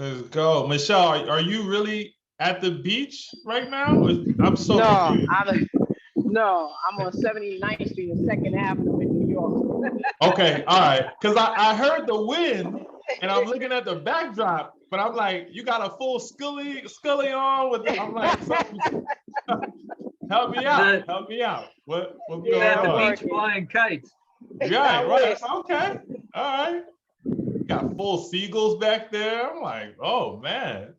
Let's go. Michelle, are you really at the beach right now? I'm so No, confused. I'm on 79th Street, the second avenue in New York. Okay, all right. Because I heard the wind and I'm looking at the backdrop, but I'm like, you got a full Scully on with I'm like, help me out. Help me out. What's He's going at the on? beach flying kites. Right, right. Okay. All right. Got full seagulls back there. I'm like, oh man,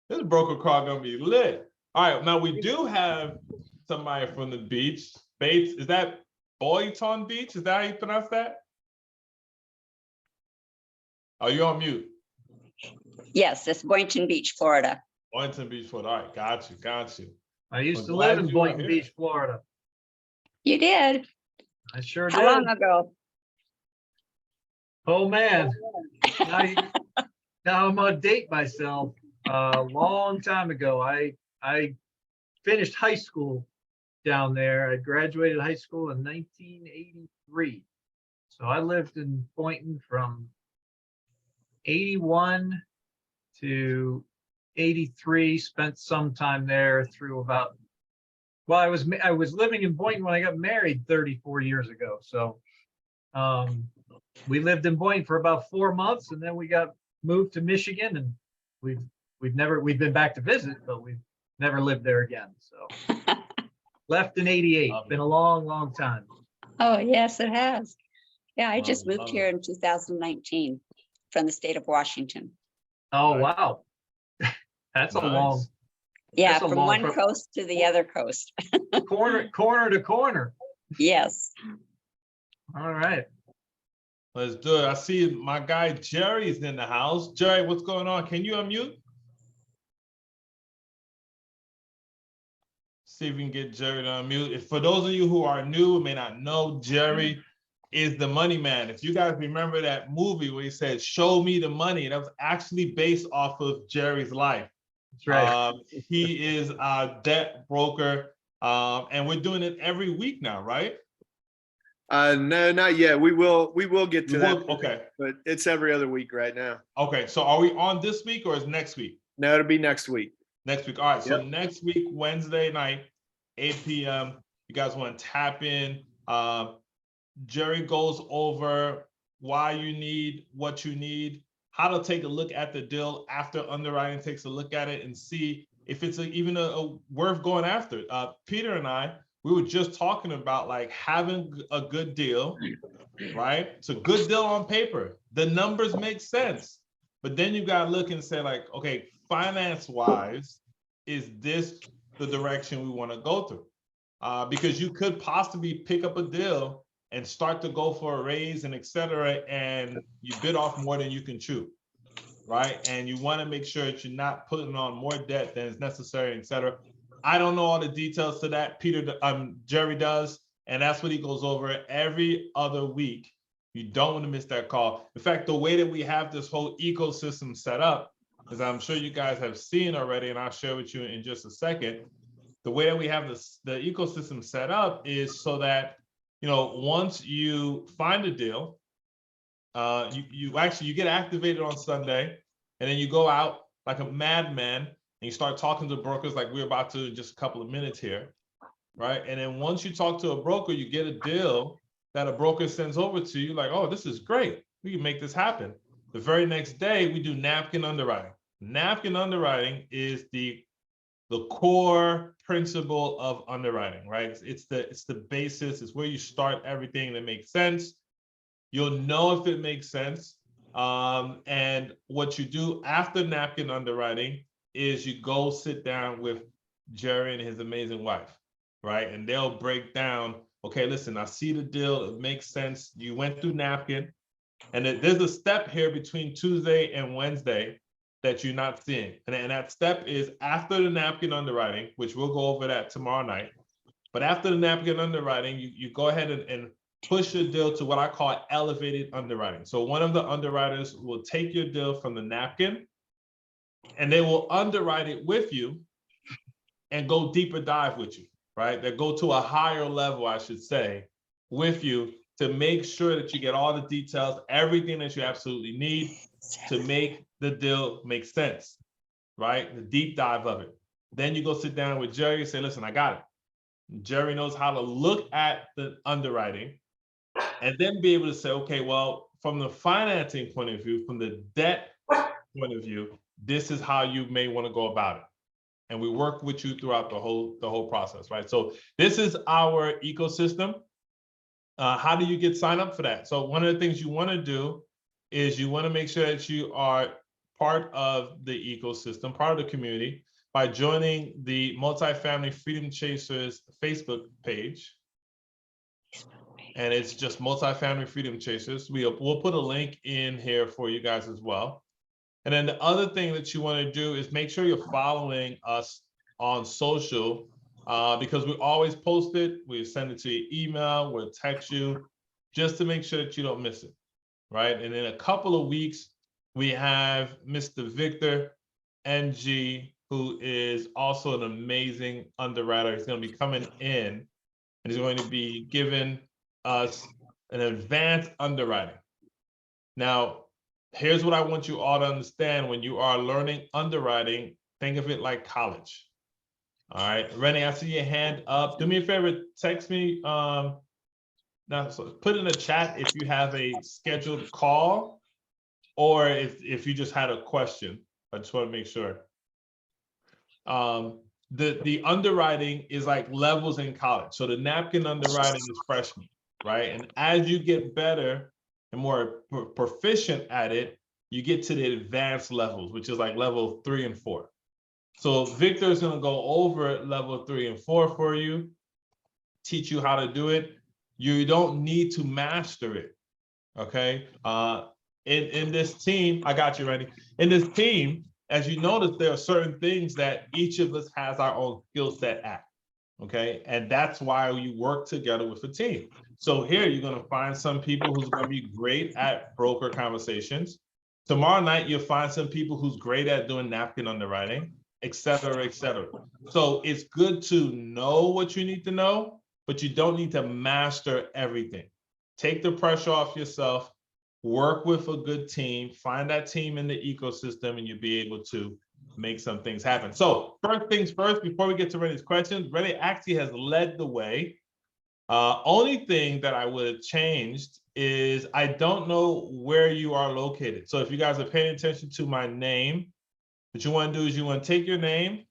this broker car gonna be lit. All right, now we do have somebody from the beach. Bates, is that Boynton Beach? Is that how you pronounce that? Oh, you're on mute. Yes, it's Boynton Beach, Florida. Boynton Beach, Florida. All right, got you, got you. I used to glad live in you are Boynton here. Beach, Florida. You did? I sure How did. long ago? Oh man, now, now I'm gonna date myself. A long time ago, I finished high school down there. I graduated high school in 1983. So I lived in Boynton from 81 to 83. Spent some time there through about. Well, I was living in Boynton when I got married 34 years ago. So we lived in Boynton for about 4 months, and then we got moved to Michigan, and we've been back to visit, but we've never lived there again. So left in 88. Been a long time. Oh, yes, it has. Yeah, I just moved love here in 2019 from the state of Washington. Oh Right. wow, that's a Nice. long Yeah, That's a from long one pro- coast to the other coast. corner to corner. Yes. All right. Let's do it. I see my guy Jerry's in the house. Jerry, what's going on? Can you unmute? See if we can get Jerry to unmute. If for those of you who are new and may not know, Jerry is the money man. If you guys remember that movie where he said, "Show me the money," that was actually based off of Jerry's life. That's right. He is a debt broker, and we're doing it every week now, right? No, not yet. We will get to that. Okay. But it's every other week right now. Okay. So are we on this week or is next week? No, it'll be next week. Next week. All right. So Yep. next week, Wednesday night, 8 p.m. You guys want to tap in. Jerry goes over why you need what you need, how to take a look at the deal after underwriting takes a look at it and see if it's even a worth going after. Peter and I, we were just talking about like having a good deal, right? It's a good deal on paper. The numbers make sense, but then you got to look and say like, okay, finance-wise, is this the direction we want to go through? Because you could possibly pick up a deal and start to go for a raise and et cetera, and you bid off more than you can chew, right? And you want to make sure that you're not putting on more debt than is necessary, et cetera. I don't know all the details to that. Jerry does, and that's what he goes over every other week. You don't want to miss that call. In fact, the way that we have this whole ecosystem set up, as I'm sure you guys have seen already, and I'll share with you in just a second, the way that we have the ecosystem set up is so that, you know, once you find a deal, you get activated on Sunday, and then you go out like a madman and you start talking to brokers like we're about to in just a couple of minutes here, right? And then once you talk to a broker, you get a deal that a broker sends over to you, like, oh, this is great. We can make this happen. The very next day, we do napkin underwriting. Napkin underwriting is the core principle of underwriting, right? It's the basis. It's where you start everything that makes sense. You'll know if it makes sense. And what you do after napkin underwriting is you go sit down with Jerry and his amazing wife, right? And they'll break down, okay, listen, I see the deal. It makes sense. You went through napkin. And there's a step here between Tuesday and Wednesday that you're not seeing. And that step is after the napkin underwriting, which we'll go over that tomorrow night. But after the napkin underwriting, you go ahead and push your deal to what I call elevated underwriting. So one of the underwriters will take your deal from the napkin and they will underwrite it with you and go deeper dive with you, right? They go to a higher level, I should say, with you to make sure that you get all the details, everything that you absolutely need. to make the deal make sense, right? The deep dive of it. Then you go sit down with Jerry and say, listen, I got it. Jerry knows how to look at the underwriting and then be able to say, okay, well, from the financing point of view, from the debt point of view, this is how you may want to go about it. And we work with you throughout the whole process, right? So this is our ecosystem. How do you get signed up for that? So one of the things you want to do is you want to make sure that you are part of the ecosystem, part of the community, by joining the Multifamily Freedom Chasers Facebook page. And it's just Multifamily Freedom Chasers. We'll put a link in here for you guys as well. And then the other thing that you want to do is make sure you're following us on social, because we always post it. We send it to your email, we'll text you, just to make sure that you don't miss it, right? And in a couple of weeks, we have Mr. Victor NG, who is also an amazing underwriter. He's going to be coming in and he's going to be giving us an advanced underwriting. Now, here's what I want you all to understand. When you are learning underwriting, think of it like college. All right, Renee, I see your hand up. Do me a favor, text me. Now, so put in the chat if you have a scheduled call or if you just had a question. I just want to make sure. The underwriting is like levels in college. So the napkin underwriting is freshman, right? And as you get better and more proficient at it, you get to the advanced levels, which is like level 3 and 4. So Victor is going to go over level 3 and 4 for you, teach you how to do it. You don't need to master it. Okay. In this team, I got you, Randy. In this team, as you notice, there are certain things that each of us has our own skill set at. Okay. And that's why you work together with a team. So here you're going to find some people who's going to be great at broker conversations. Tomorrow night, you'll find some people who's great at doing napkin underwriting, et cetera, et cetera. So it's good to know what you need to know, but you don't need to master everything. Take the pressure off yourself, work with a good team, find that team in the ecosystem, and you'll be able to make some things happen. So first things first, before we get to Rennie's questions, Rennie actually has led the way. Only thing that I would have changed is I don't know where you are located. So if you guys are paying attention to my name, what you want to do is you want to take your name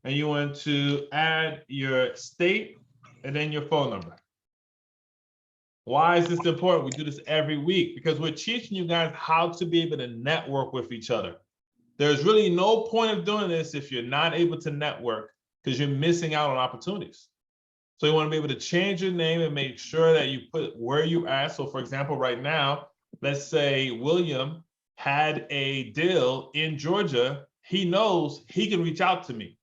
and you want to add your state and then your phone number. Why is this important? We do this every week because we're teaching you guys how to be able to network with each other. There's really no point of doing this if you're not able to network because you're missing out on opportunities. So you want to be able to change your name and make sure that you put where you are. So for example, right now, let's say William had a deal in Georgia. He knows he can reach out to me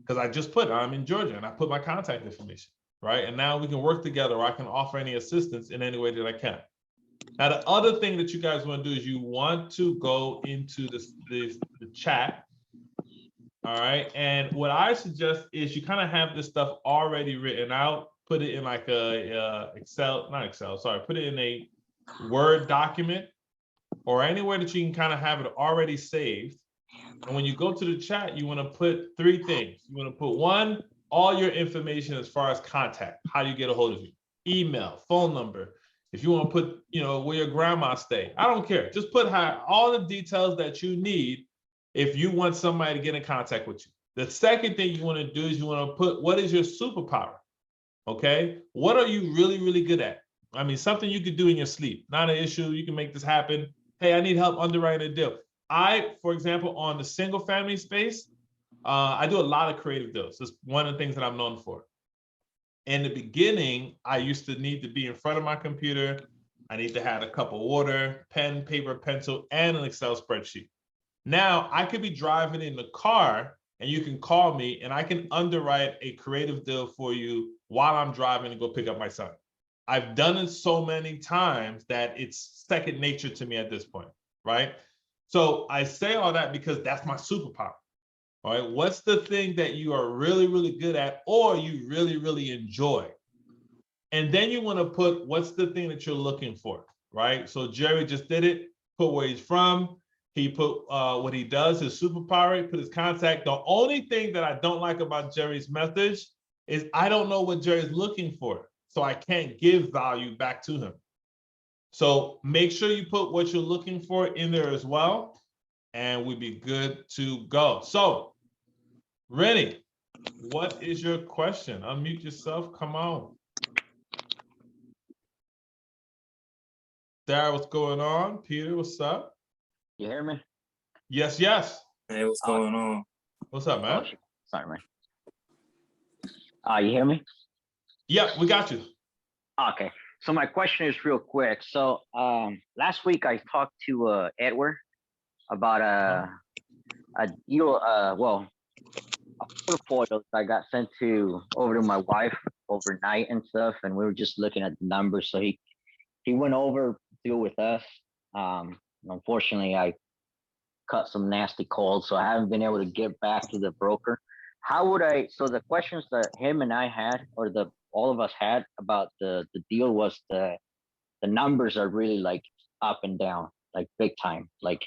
because I just put I'm in Georgia and I put my contact information, right? And now we can work together or I can offer any assistance in any way that I can. Now, the other thing that you guys want to do is you want to go into the chat. All right. And what I suggest is you kind of have this stuff already written out, put it in like a put it in a Word document or anywhere that you can kind of have it already saved. And when you go to the chat, you want to put 3 things. You want to put 1, all your information as far as contact, how you get a hold of you, email, phone number. If you want to put, where your grandma stay, I don't care. Just put all the details that you need if you want somebody to get in contact with you. The second thing you want to do is you want to put, what is your superpower? Okay. What are you really, really good at? I mean, something you could do in your sleep, not an issue. You can make this happen. Hey, I need help underwriting a deal. For example, on the single family space, I do a lot of creative deals. That's one of the things that I'm known for. In the beginning, I used to need to be in front of my computer. I need to have a cup of water, pen, paper, pencil, and an Excel spreadsheet. Now I could be driving in the car and you can call me and I can underwrite a creative deal for you while I'm driving to go pick up my son. I've done it so many times that it's second nature to me at this point, right? So I say all that because that's my superpower. All right, what's the thing that you are really, really good at or you really, really enjoy? And then you want to put what's the thing that you're looking for, right? So Jerry just did it. put where he's from. He put what he does, his superpower, he put his contact. The only thing that I don't like about Jerry's message is I don't know what Jerry's looking for. So I can't give value back to him. So make sure you put what you're looking for in there as well, and we'd be good to go. So, Rennie, what is your question? Unmute yourself. Come on. Dara, what's going on? Peter, what's up? You hear me? Yes, yes. Hey, what's going on? What's up, man? Oh, sorry, man. You hear me? Yeah, we got you. Okay. So my question is real quick. So last week I talked to Edward about a deal. Well, a portfolio that I got sent over to my wife overnight and stuff, and we were just looking at the numbers. So he went over deal with us. Unfortunately, I cut some nasty calls, so I haven't been able to get back to the broker. How would I? So the questions that him and I had, or all of us had about the deal was the numbers are really like up and down, like big time. Like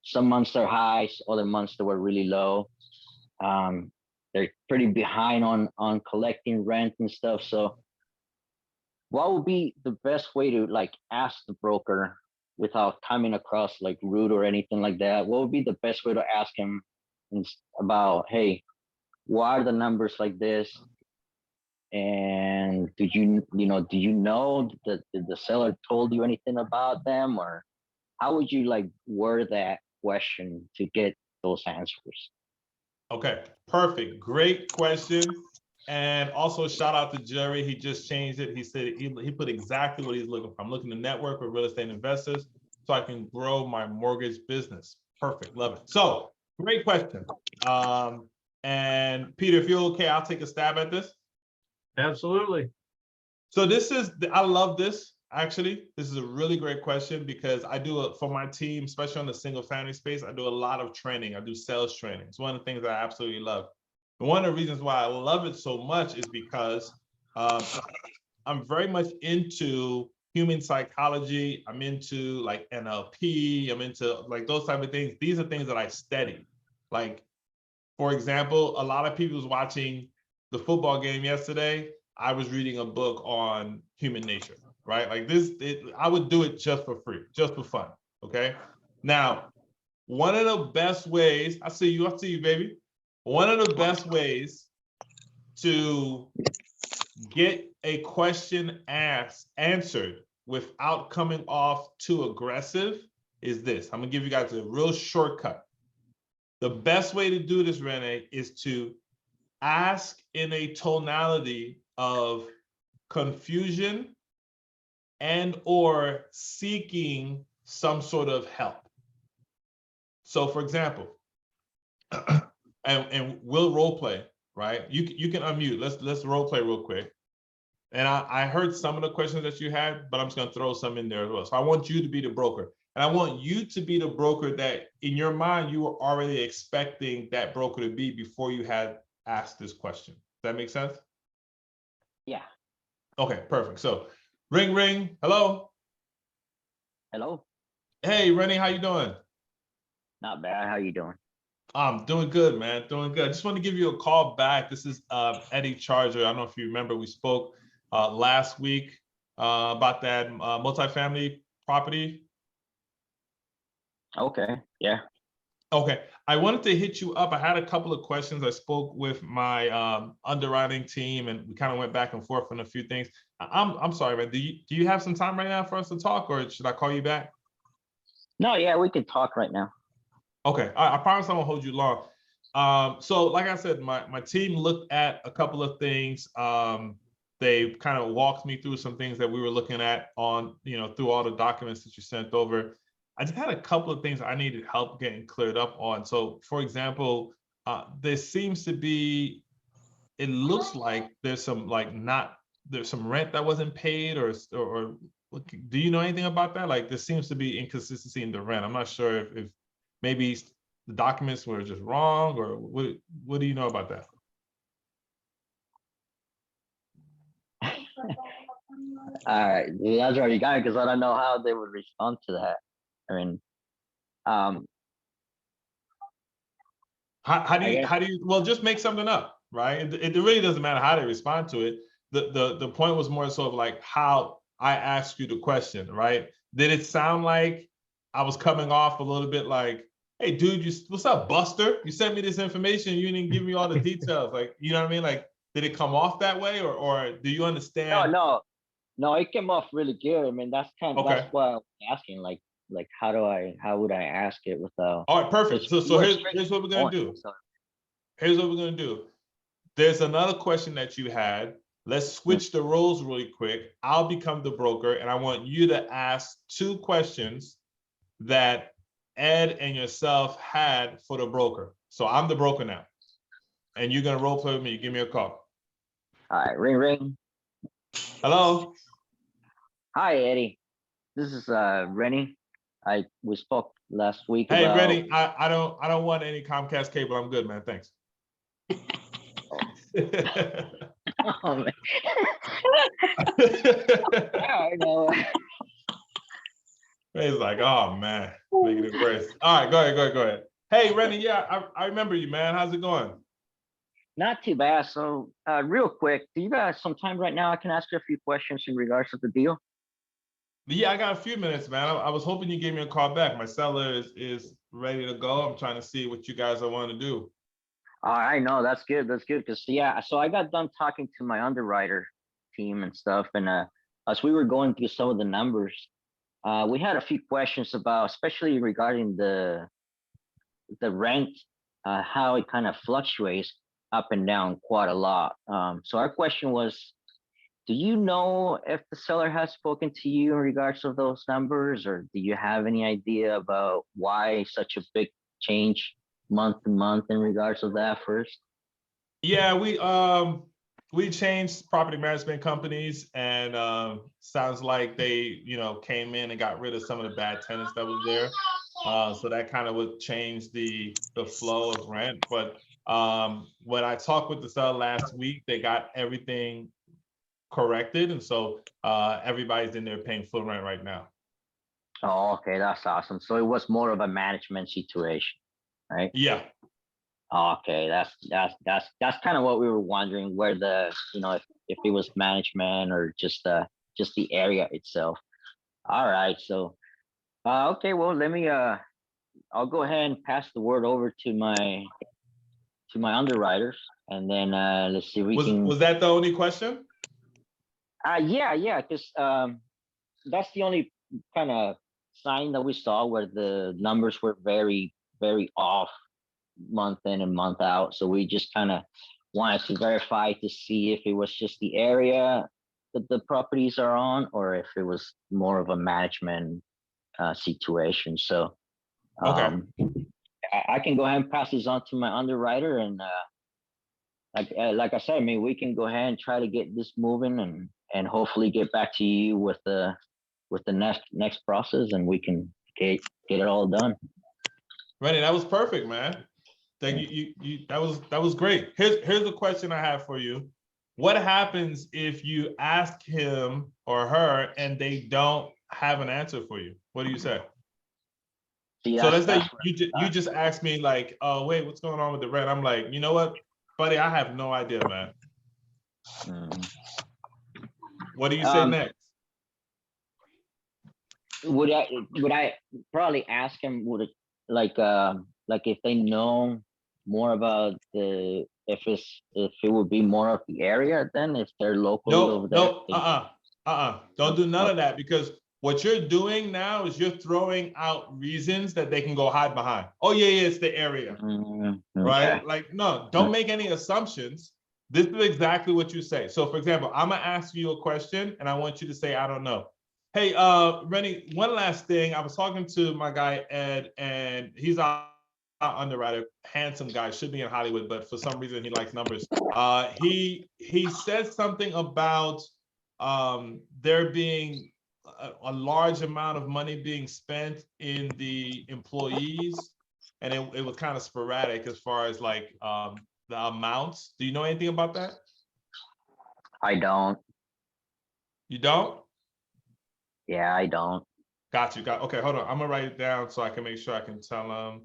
some months they're high, other months they were really low. They're pretty behind on collecting rent and stuff. So what would be the best way to like ask the broker without coming across like rude or anything like that? What would be the best way to ask him about, hey, why are the numbers like this? And do you know that the seller told you anything about them, or how would you like word that question to get those answers? Okay, perfect. Great question. And also shout out to Jerry. He just changed it. He said he put exactly what he's looking for. I'm looking to network with real estate investors so I can grow my mortgage business. Perfect. Love it. So great question. And Peter, if you're okay, I'll take a stab at this. Absolutely. So I love this. Actually, this is a really great question because I do it for my team, especially on the single family space. I do a lot of training. I do sales training. It's one of the things that I absolutely love. And one of the reasons why I love it so much is because I'm very much into human psychology. I'm into like NLP. I'm into like those type of things. These are things that I study. Like, for example, a lot of people was watching the football game yesterday. I was reading a book on human nature, right? Like I would do it just for free, just for fun, okay? Now, one of the best ways, I see you, baby. One of the best ways to get a question answered without coming off too aggressive is this. I'm gonna give you guys a real shortcut. The best way to do this, Renee, is to ask in a tonality of confusion and or seeking some sort of help. So for example, and we'll role play, right? You can unmute. Let's role play real quick. And I heard some of the questions that you had, but I'm just gonna throw some in there as well. So I want you to be the broker. And I want you to be the broker that in your mind, you were already expecting that broker to be before you had asked this question. Does that make sense? Yeah. Okay, perfect. So ring, ring, hello. Hello. Hey, Rennie, how you doing? Not bad. How you doing? I'm doing good, man, doing good. I just want to give you a call back. This is Eddie Charger. I don't know if you remember, we spoke last week about that multifamily property. Okay. Yeah. Okay, I wanted to hit you up. I had a couple of questions. I spoke with my underwriting team, and we kind of went back and forth on a few things. I'm sorry, man. Do you have some time right now for us to talk, or should I call you back? No. Yeah, we can talk right now. Okay, I promise I won't hold you long. So like I said, my team looked at a couple of things. They kind of walked me through some things that we were looking at on, through all the documents that you sent over. I just had a couple of things I needed help getting cleared up on. So for example, there seems to be, it looks like there's some there's some rent that wasn't paid or do you know anything about that? Like there seems to be inconsistency in the rent. I'm not sure if maybe the documents were just wrong, or what do you know about that? All right. That's already got it because I don't know how they would respond to that. I mean, um, How do I you guess, well, just make something up, right? It really doesn't matter how they respond to it. The point was more sort of like how I asked you the question, right? Did it sound like I was coming off a little bit like, hey dude, what's up, Buster? You sent me this information, you didn't give me all the details. Like, you know what I mean? Like, did it come off that way, or do you no, understand? no, no, it came off really good. I mean, that's Okay. why I was asking, like, how would I ask it without, All right, perfect. because So you so were here's straight to what the we're gonna point. do. So, Here's what we're gonna do. There's another question that you had. Let's switch the roles really quick. I'll become the broker, and I want you to ask 2 questions that Ed and yourself had for the broker. So I'm the broker now, and you're gonna role play with me. Give me a call. all right, ring, ring. Hello. Hi, Eddie. This is Rennie. We spoke last week Hey, about. Rennie. I don't want any Comcast cable. I'm good, man. Thanks. Oh, man. Yeah, I know. He's like, oh man, making it worse. All right, go ahead. Hey, Rennie, yeah, I remember you, man. How's it going? Not too bad. So, real quick, do you guys some time right now? I can ask you a few questions in regards to the deal. Yeah, I got a few minutes, man. I was hoping you gave me a call back. My seller is ready to go. I'm trying to see what you guys are wanting to do. I know that's good. That's good because yeah. So I got done talking to my underwriter team and stuff, and as we were going through some of the numbers, we had a few questions about, especially regarding the rent, how it kind of fluctuates up and down quite a lot. So our question was, do you know if the seller has spoken to you in regards of those numbers, or do you have any idea about why such a big change month to month in regards of that first? Yeah, we changed property management companies, and sounds like they, came in and got rid of some of the bad tenants that was there. So that kind of would change the flow of rent. But when I talked with the seller last week, they got everything corrected, and so everybody's in there paying full rent right now. Oh, okay, that's awesome. So it was more of a management situation, right? Yeah. Okay, that's kind of what we were wondering, where if it was management or just the area itself. All right, so okay, well let me I'll go ahead and pass the word over to my underwriters, and then let's see if we can. Was that the only question? Yeah, because that's the only kind of sign that we saw where the numbers were very, very off month in and month out. So we just kind of wanted to verify to see if it was just the area that the properties are on, or if it was more of a management situation. So Okay. I can go ahead and pass these on to my underwriter, and like I said, I mean, we can go ahead and try to get this moving, and hopefully get back to you with the next process, and we can get it all done. Rennie, that was perfect, man. Thank you. That was great. Here's the question I have for you. What happens if you ask him or her and they don't have an answer for you? What do you say? See, So let's say that's you just ask me like, oh wait, what's going on with the rent? I'm like, you know what, buddy, I have no idea, man. What do you say next? Would I probably ask him, would it like if they know more about if it would be more of the area, then if they're locally over there. Don't do none of that, because what you're doing now is you're throwing out reasons that they can go hide behind. Oh yeah, it's the area, right? Okay. Like, no, don't make any assumptions. This is exactly what you say. So for example, I'm gonna ask you a question and I want you to say, I don't know. Hey, Rennie, one last thing. I was talking to my guy, Ed, and he's our underwriter, handsome guy, should be in Hollywood, but for some reason he likes numbers. He said something about there being a large amount of money being spent in the employees, and it was kind of sporadic as far as like the amounts. Do you know anything about that? I don't. You don't? Yeah, I don't. Got you. Okay, hold on. I'm gonna write it down so I can make sure I can tell them.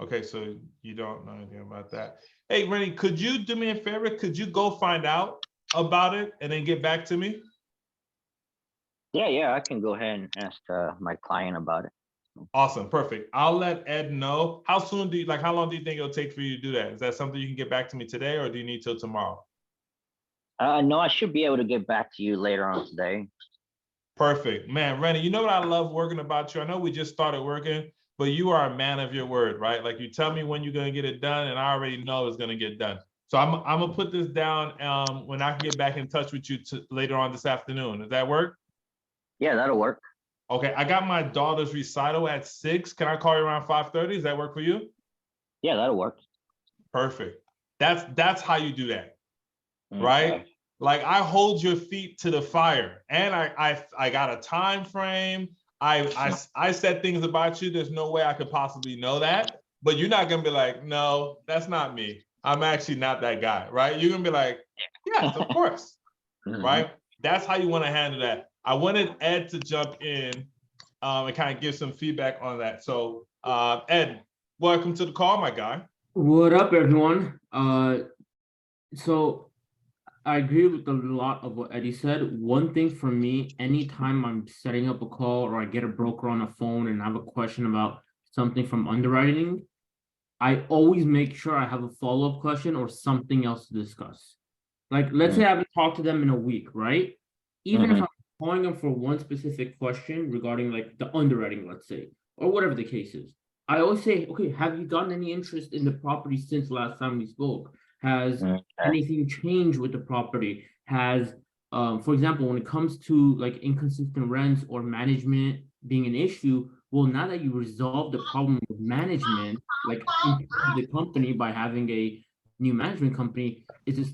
Okay, so you don't know anything about that. Hey, Rennie, could you do me a favor? Could you go find out about it and then get back to me? Yeah, I can go ahead and ask my client about it. Awesome, perfect. I'll let Ed know. How soon do you like? How long do you think it'll take for you to do that? Is that something you can get back to me today, or do you need till tomorrow? No, I should be able to get back to you later on today. Perfect, man. Rennie, you know what I love working about you? I know we just started working, but you are a man of your word, right? Like you tell me when you're gonna get it done, and I already know it's gonna get done. So I'm gonna put this down when I can get back in touch with you later on this afternoon. Does that work? Yeah, that'll work. Okay, I got my daughter's recital at 6. Can I call you around 5:30? Does that work for you? Yeah, that'll work. Perfect. That's how you do that, right? Okay. Like I hold your feet to the fire, and I got a time frame. I said things about you. There's no way I could possibly know that, but you're not gonna be like, no, that's not me. I'm actually not that guy, right? You're gonna be like, yes, of course, Mhm. right? That's how you want to handle that. I wanted Ed to jump in and kind of give some feedback on that. So, Ed, welcome to the call, my guy. What up, everyone? So I agree with a lot of what Eddie said. One thing for me, anytime I'm setting up a call or I get a broker on the phone and I have a question about something from underwriting, I always make sure I have a follow-up question or something else to discuss. Like, let's say I haven't talked to them in a week, right? Even if I'm calling them for one specific question regarding like the underwriting, let's say, or whatever the case is, I always say, okay, have you gotten any interest in the property since last time we spoke? Has Okay. anything changed with the property? Has, for example, when it comes to like inconsistent rents or management being an issue, well, now that you resolve the problem with management, like improve the company by having a new management company, is the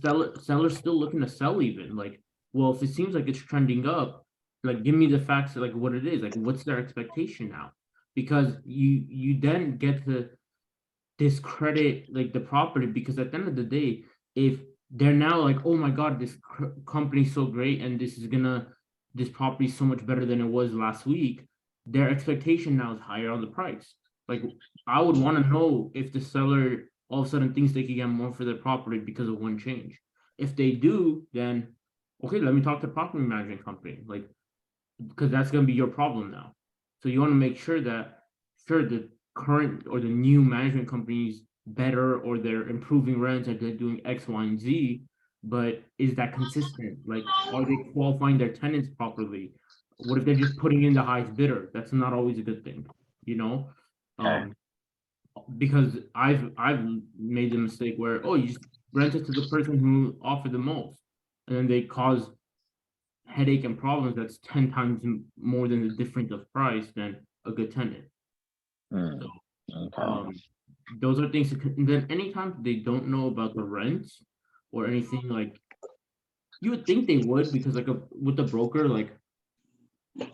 seller still looking to sell even? Like, well, if it seems like it's trending up, like give me the facts, like what it is, like what's their expectation now? Because you then get to discredit like the property, because at the end of the day, if they're now like, oh my god, this company's so great and this property is so much better than it was last week, their expectation now is higher on the price. Like I would want to know if the seller all of a sudden thinks they can get more for their property because of one change. If they do, then okay, let me talk to the property management company, like because that's going to be your problem now. So you want to make sure that sure the current or the new management companies better, or they're improving rents, or they're doing X, Y, and Z, but is that consistent? Like, are they qualifying their tenants properly? What if they're just putting in the highest bidder? That's not always a good thing, you know? Okay. Because I've made the mistake where, oh, you just rent it to the person who offered the most, and then they cause headache and problems that's 10 times more than the difference of price than a good tenant. Mm, So okay. those are things and then anytime they don't know about the rents or anything, like you would think they would, because like with the broker, like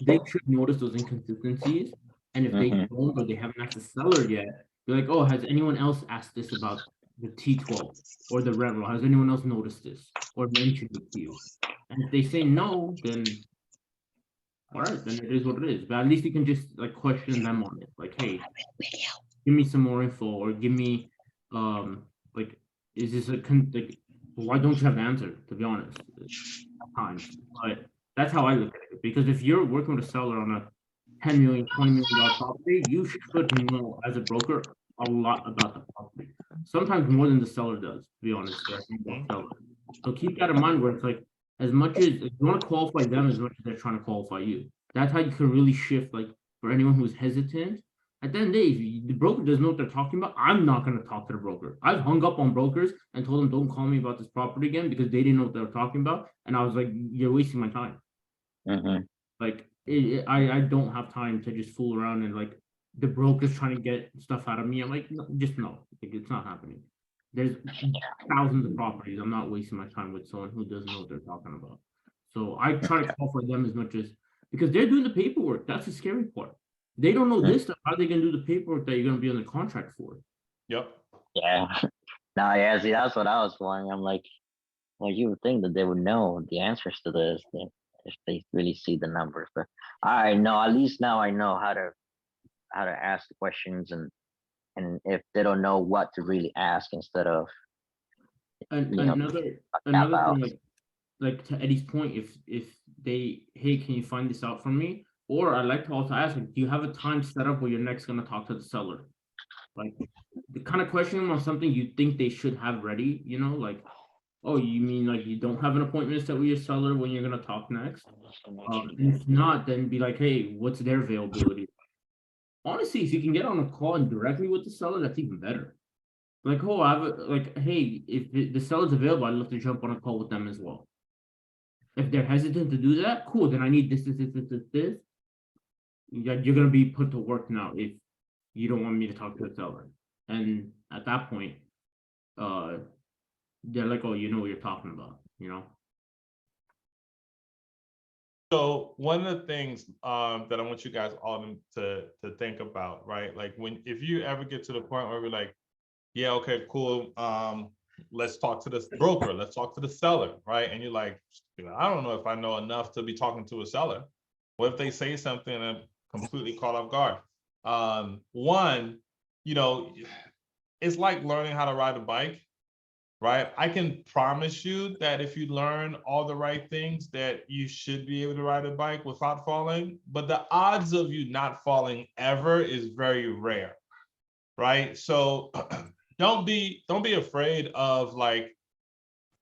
they should notice those inconsistencies. And if they Mhm. don't, or they haven't asked the seller yet, they're like, oh, has anyone else asked this about the T12 or the rental? Has anyone else noticed this or mentioned it to you? And if they say no, then all right, then it is what it is. But at least you can just like question them on it. Like, hey, give me some more info, or give me like, is this like, why don't you have the answer, to be honest, at times. But that's how I look at it. Because if you're working with a seller on a 10 million, $20 million property, you should know as a broker a lot about the property. Sometimes more than the seller does, to be honest. So keep that in mind, where it's like, as much as you want to qualify them as much as they're trying to qualify you. That's how you can really shift. Like for anyone who's hesitant, at the end of the day, if the broker doesn't know what they're talking about, I'm not going to talk to the broker. I've hung up on brokers and told them, don't call me about this property again, because they didn't know what they were talking about. And I was like, you're wasting my time. Mhm. Like I don't have time to just fool around and like the broker's trying to get stuff out of me. I'm like, no, just no, like, it's not happening. There's thousands of properties. I'm not wasting my time with someone who doesn't know what they're talking about. So I try to call for them as much as, because they're doing the paperwork. That's the scary part. They don't know this stuff. How are they gonna do the paperwork that you're gonna be on the contract for? Yep. Yeah. No, yeah, see, that's what I was wondering. I'm like, well, you would think that they would know the answers to this. if they really see the numbers. But I know, at least now I know how to ask the questions, and if they don't know what to really ask, instead of And you know tap another out. thing, like to Eddie's point, if they, hey, can you find this out for me? Or I like to also ask, like, do you have a time set up where you're next gonna talk to the seller? Like, the kind of question them on something you think they should have ready, you know, like, oh, you mean like you don't have an appointment set with your seller when you're gonna talk next? And if not, then be like, hey, what's their availability? Honestly, if you can get on a call and directly with the seller, that's even better. Like, oh, I have like, hey, if the seller's available, I'd love to jump on a call with them as well. If they're hesitant to do that, cool. Then I need this. You're gonna be put to work now if you don't want me to talk to the seller. And at that point, uh, they're like, oh, you know what you're talking about, you know? So one of the things that I want you guys all to think about, right? Like if you ever get to the point where we're like, yeah, okay, cool. Let's talk to this broker, let's talk to the seller, right? And you're like, I don't know if I know enough to be talking to a seller. What if they say something and I'm completely caught off guard? One, you know, it's like learning how to ride a bike, right? I can promise you that if you learn all the right things, that you should be able to ride a bike without falling. But the odds of you not falling ever is very rare, right? So don't be afraid of like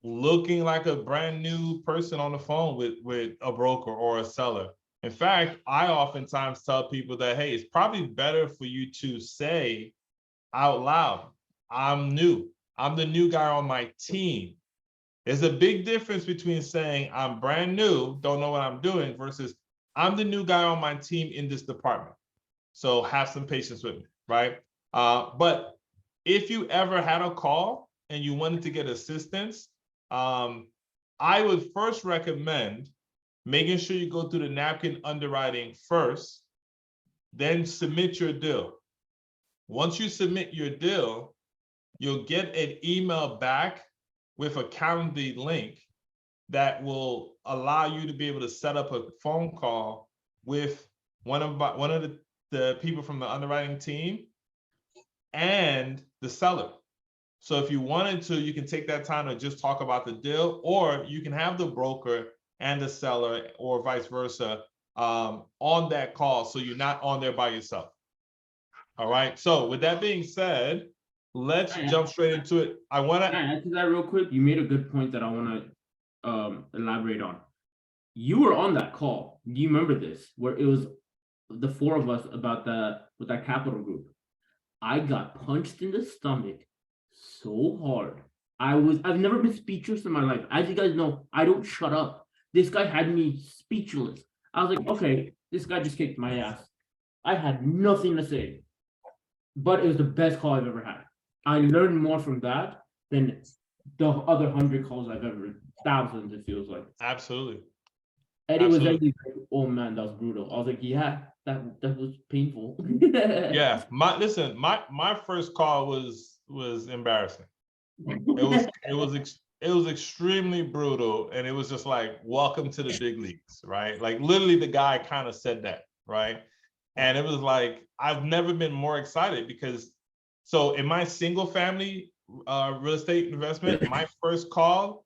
looking like a brand new person on the phone with a broker or a seller. In fact, I oftentimes tell people that, hey, it's probably better for you to say out loud, I'm new. I'm the new guy on my team. There's a big difference between saying I'm brand new, don't know what I'm doing, versus I'm the new guy on my team in this department. So have some patience with me, right? But if you ever had a call and you wanted to get assistance, I would first recommend making sure you go through the napkin underwriting first, then submit your deal. Once you submit your deal, you'll get an email back with a Calendly link that will allow you to be able to set up a phone call with one of the people from the underwriting team and the seller. So if you wanted to, you can take that time to just talk about the deal, or you can have the broker and the seller, or vice versa, on that call, so you're not on there by yourself. All right. So with that being said, let's jump straight into it. I want Can to I add to that real quick? You made a good point that I want to elaborate on. You were on that call. Do you remember this? Where it was the four of us about with that capital group. I got punched in the stomach so hard. I've never been speechless in my life. As you guys know, I don't shut up. This guy had me speechless. I was like, okay, this guy just kicked my ass. I had nothing to say. But it was the best call I've ever had. I learned more from that than the other 100 calls I've ever, thousands, it feels like. absolutely. Eddie was Absolutely. like, oh man, that was brutal. I was like, yeah, that was painful. Yeah, my first call was embarrassing. It was extremely brutal, and it was just like, welcome to the big leagues, right? Like literally the guy kind of said that, right? And it was like, I've never been more excited because, so in my single family real estate investment, my first call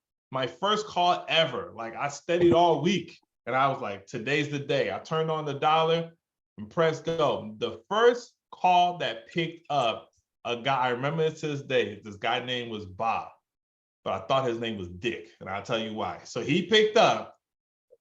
ever, like I studied all week and I was like, today's the day. I turned on the dollar and pressed go. The first call that picked up, a guy, I remember it to this day, this guy name was Bob, but I thought his name was Dick, and I'll tell you why. So he picked up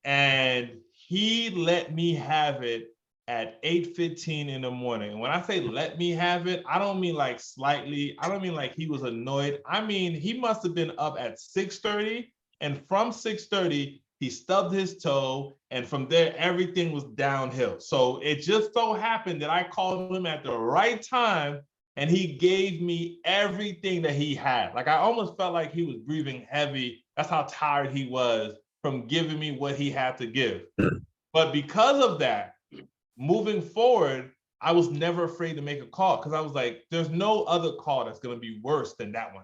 and he let me have it at 8:15 in the morning. And when I say let me have it, I don't mean like slightly, I don't mean like he was annoyed. I mean, he must have been up at 6:30, and from 6:30, he stubbed his toe, and from there, everything was downhill. So it just so happened that I called him at the right time, and he gave me everything that he had. Like I almost felt like he was breathing heavy. That's how tired he was from giving me what he had to give. But because of that, moving forward, I was never afraid to make a call because I was like, there's no other call that's going to be worse than that one.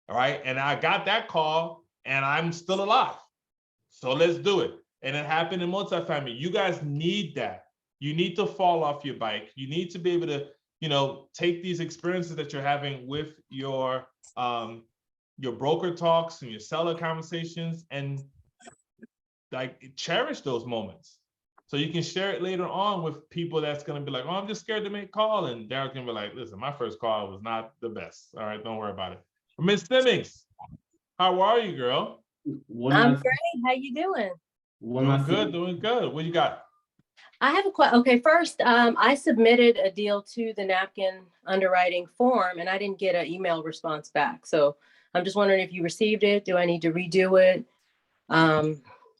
All right. And I got that call and I'm still alive. So let's do it. And it happened in multifamily. You guys need that. You need to fall off your bike. You need to be able to, take these experiences that you're having with your broker talks and your seller conversations and like cherish those moments. So you can share it later on with people that's going to be like, oh, I'm just scared to make a call. And Derek can be like, listen, my first call was not the best. All right, don't worry about it. Miss Simmons, how are you, girl? I'm great. How you doing? Doing good, doing good. What you got? I have a question. Okay, first, I submitted a deal to the napkin underwriting form and I didn't get an email response back. So I'm just wondering if you received it. Do I need to redo it?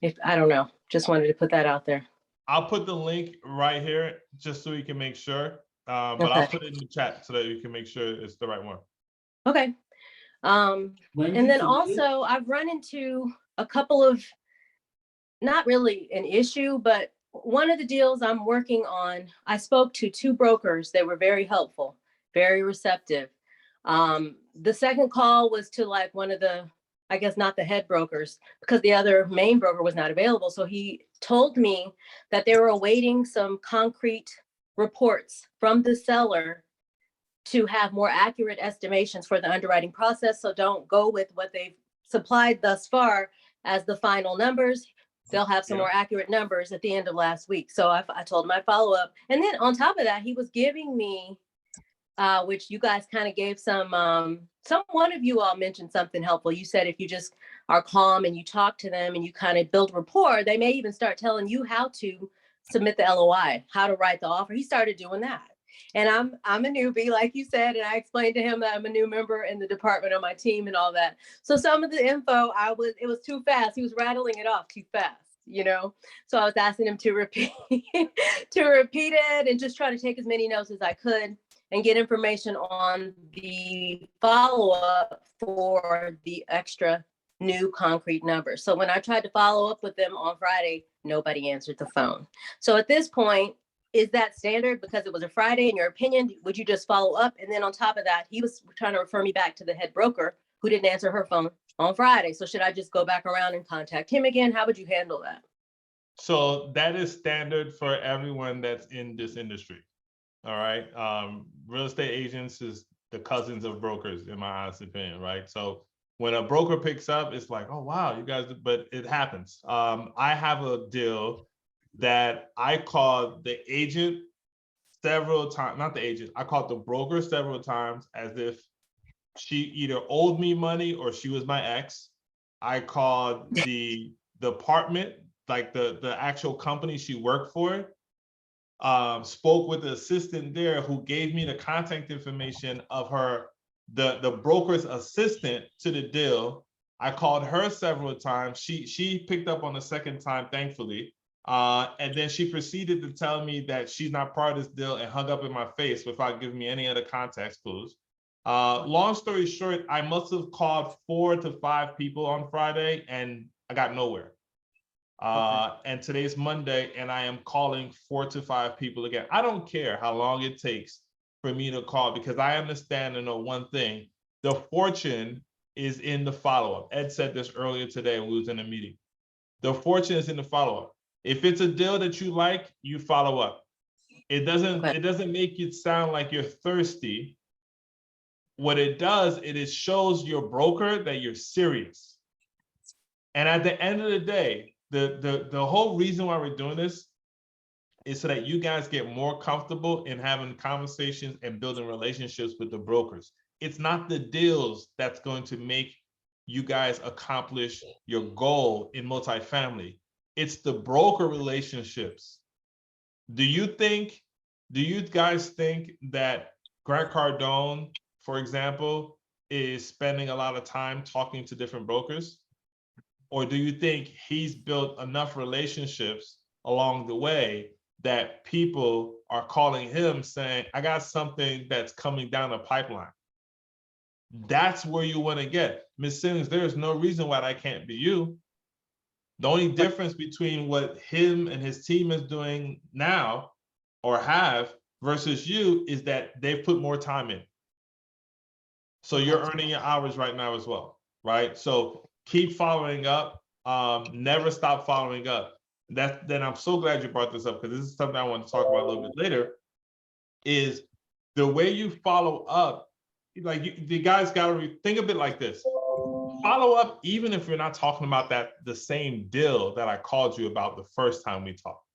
If I don't know, just wanted to put that out there. I'll put the link right here just so you can make sure. But Okay. I'll put it in the chat so that you can make sure it's the right one. Okay. And then also I've run into a couple of, not really an issue, but one of the deals I'm working on, I spoke to 2 brokers. They were very helpful, very receptive. The second call was to like one of the, I guess not the head brokers, because the other main broker was not available. So he told me that they were awaiting some concrete reports from the seller to have more accurate estimations for the underwriting process. So don't go with what they've supplied thus far as the final numbers. They'll have some more accurate numbers at the end of last week. So I told him I follow up. And then on top of that, he was giving me, which you guys kind of gave one of you all mentioned something helpful. You said if you just are calm and you talk to them and you kind of build rapport, they may even start telling you how to submit the LOI, how to write the offer. He started doing that. And I'm a newbie, like you said, and I explained to him that I'm a new member in the department on my team and all that. So some of the info, it was too fast. He was rattling it off too fast, So I was asking him to repeat it and just try to take as many notes as I could and get information on the follow-up for the extra new concrete numbers. So when I tried to follow up with them on Friday, nobody answered the phone. So at this point, is that standard because it was a Friday? In your opinion, would you just follow up? And then on top of that, he was trying to refer me back to the head broker who didn't answer her phone on Friday. So should I just go back around and contact him again? How would you handle that? So that is standard for everyone that's in this industry. All right. Real estate agents is the cousins of brokers, in my honest opinion, right? So when a broker picks up, it's like, oh, wow, you guys, but it happens. I have a deal that I called the agent several times, not the agent, I called the broker several times as if she either owed me money or she was my ex. I called the department, like the actual company she worked for, spoke with the assistant there who gave me the contact information of the broker's assistant to the deal. I called her several times. She picked up on the second time, thankfully. And then she proceeded to tell me that she's not part of this deal and hung up in my face without giving me any other context clues. Long story short, I must have called 4 to 5 people on Friday and I got nowhere. And today's Monday and I am calling 4 to 5 people again. I don't care how long it takes for me to call because I understand and know one thing, the fortune is in the follow-up. Ed said this earlier today when we was in a meeting. The fortune is in the follow-up. If it's a deal that you like, you follow up. It doesn't make it sound like you're thirsty. What it does, it shows your broker that you're serious. And at the end of the day, the whole reason why we're doing this is so that you guys get more comfortable in having conversations and building relationships with the brokers. It's not the deals that's going to make you guys accomplish your goal in multifamily. It's the broker relationships. Do you guys think that Grant Cardone, for example, is spending a lot of time talking to different brokers? Or do you think he's built enough relationships along the way that people are calling him saying, I got something that's coming down the pipeline? That's where you want to get. Ms. Simmons, there's no reason why that can't be you. The only difference between what him and his team is doing now or have versus you is that they've put more time in. So you're earning your hours right now as well, right? So keep following up. Never stop following up. then I'm so glad you brought this up, because this is something I want to talk about a little bit later, is the way you follow up. Like the guys got to think of it like this. Follow up, even if you're not talking about the same deal that I called you about the first time we talked.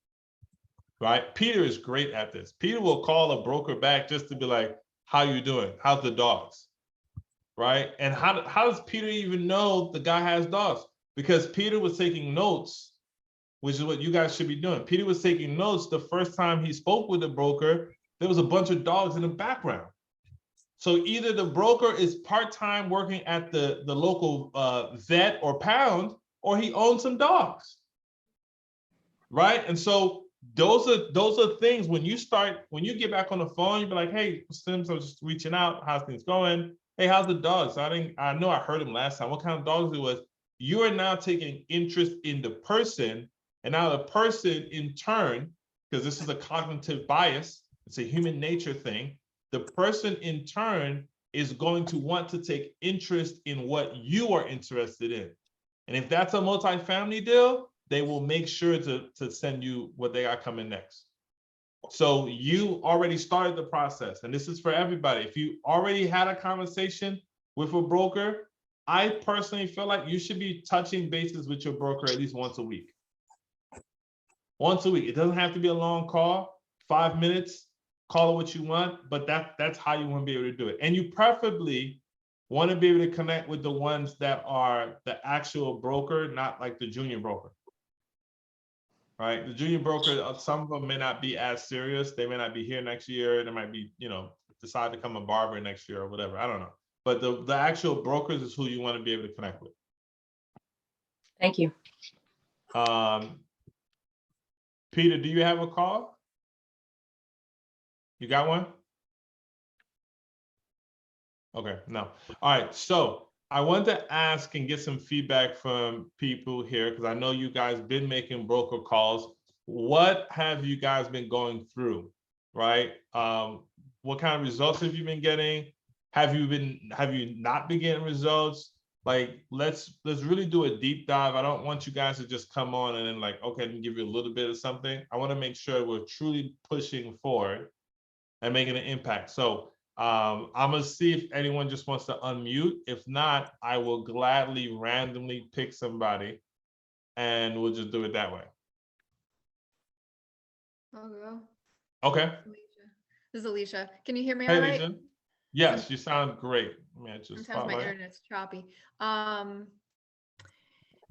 Right? Peter is great at this. Peter will call a broker back just to be like, how you doing? How's the dogs? Right? And how does Peter even know the guy has dogs? Because Peter was taking notes, which is what you guys should be doing. Peter was taking notes the first time he spoke with the broker. There was a bunch of dogs in the background. So either the broker is part-time working at the local vet or pound, or he owns some dogs. Right? And so those are things when you get back on the phone, you'll be like, hey, Sims, I was just reaching out. How's things going? Hey, how's the dogs? I know I heard him last time. What kind of dogs it was? You are now taking interest in the person, and now the person in turn, because this is a cognitive bias, it's a human nature thing. The person in turn is going to want to take interest in what you are interested in. And if that's a multifamily deal, they will make sure to send you what they got coming next. So you already started the process, and this is for everybody. If you already had a conversation with a broker, I personally feel like you should be touching bases with your broker at least once a week. Once a week. It doesn't have to be a long call, 5 minutes, call it what you want, but that's how you want to be able to do it. And you preferably want to be able to connect with the ones that are the actual broker, not like the junior broker. Right? The junior broker, some of them may not be as serious. They may not be here next year. They might be, decide to become a barber next year or whatever. I don't know. But the actual brokers is who you want to be able to connect with. Thank you. Peter, do you have a call? You got one? Okay, no. All right, so I want to ask and get some feedback from people here, because I know you guys been making broker calls. What have you guys been going through, right? What kind of results have you been getting? Have you not been getting results? Like, let's really do a deep dive. I don't want you guys to just come on and then like, okay, let me give you a little bit of something. I want to make sure we're truly pushing forward and making an impact. So I'm gonna see if anyone just wants to unmute. If not, I will gladly randomly pick somebody and we'll just do it that way. I'll go. Okay. Alicia. This is Alicia. Can you hear me Hey, all right? Alicia. Yes, you sound great. Man, just Sometimes my internet's choppy.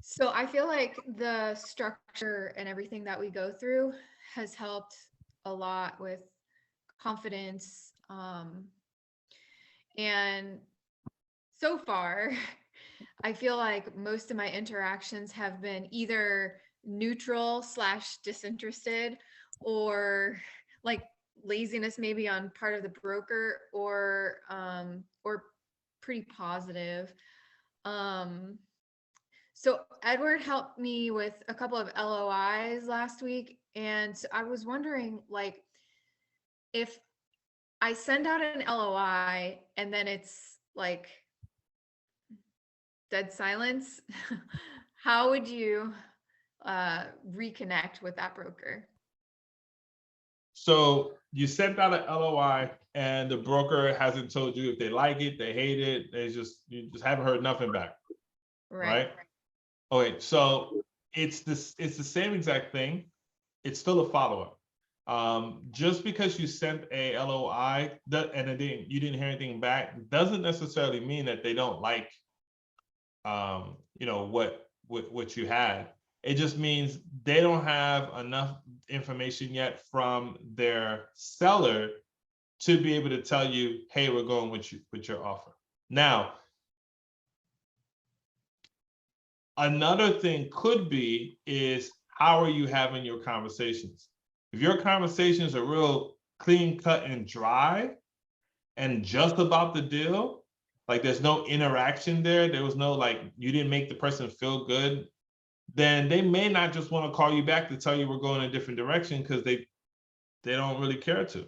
So I feel like the structure and everything that we go through has helped a lot with confidence. And so far, I feel like most of my interactions have been either neutral / disinterested, or like laziness maybe on part of the broker, or pretty positive. So Edward helped me with a couple of LOIs last week, and I was wondering, like, if I send out an LOI and then it's like dead silence, how would you reconnect with that broker? So you sent out an LOI and the broker hasn't told you if they like it, they hate it, you just haven't heard nothing back. Right? Okay, so it's the same exact thing. It's still a follow-up. Just because you sent a LOI and you didn't hear anything back doesn't necessarily mean that they don't like what you had. It just means they don't have enough information yet from their seller to be able to tell you, hey, we're going with your offer. Now, another thing could be is, how are you having your conversations? If your conversations are real clean cut and dry and just about the deal, like there's no interaction there was no, like, you didn't make the person feel good, then they may not just want to call you back to tell you we're going a different direction, because they don't really care to,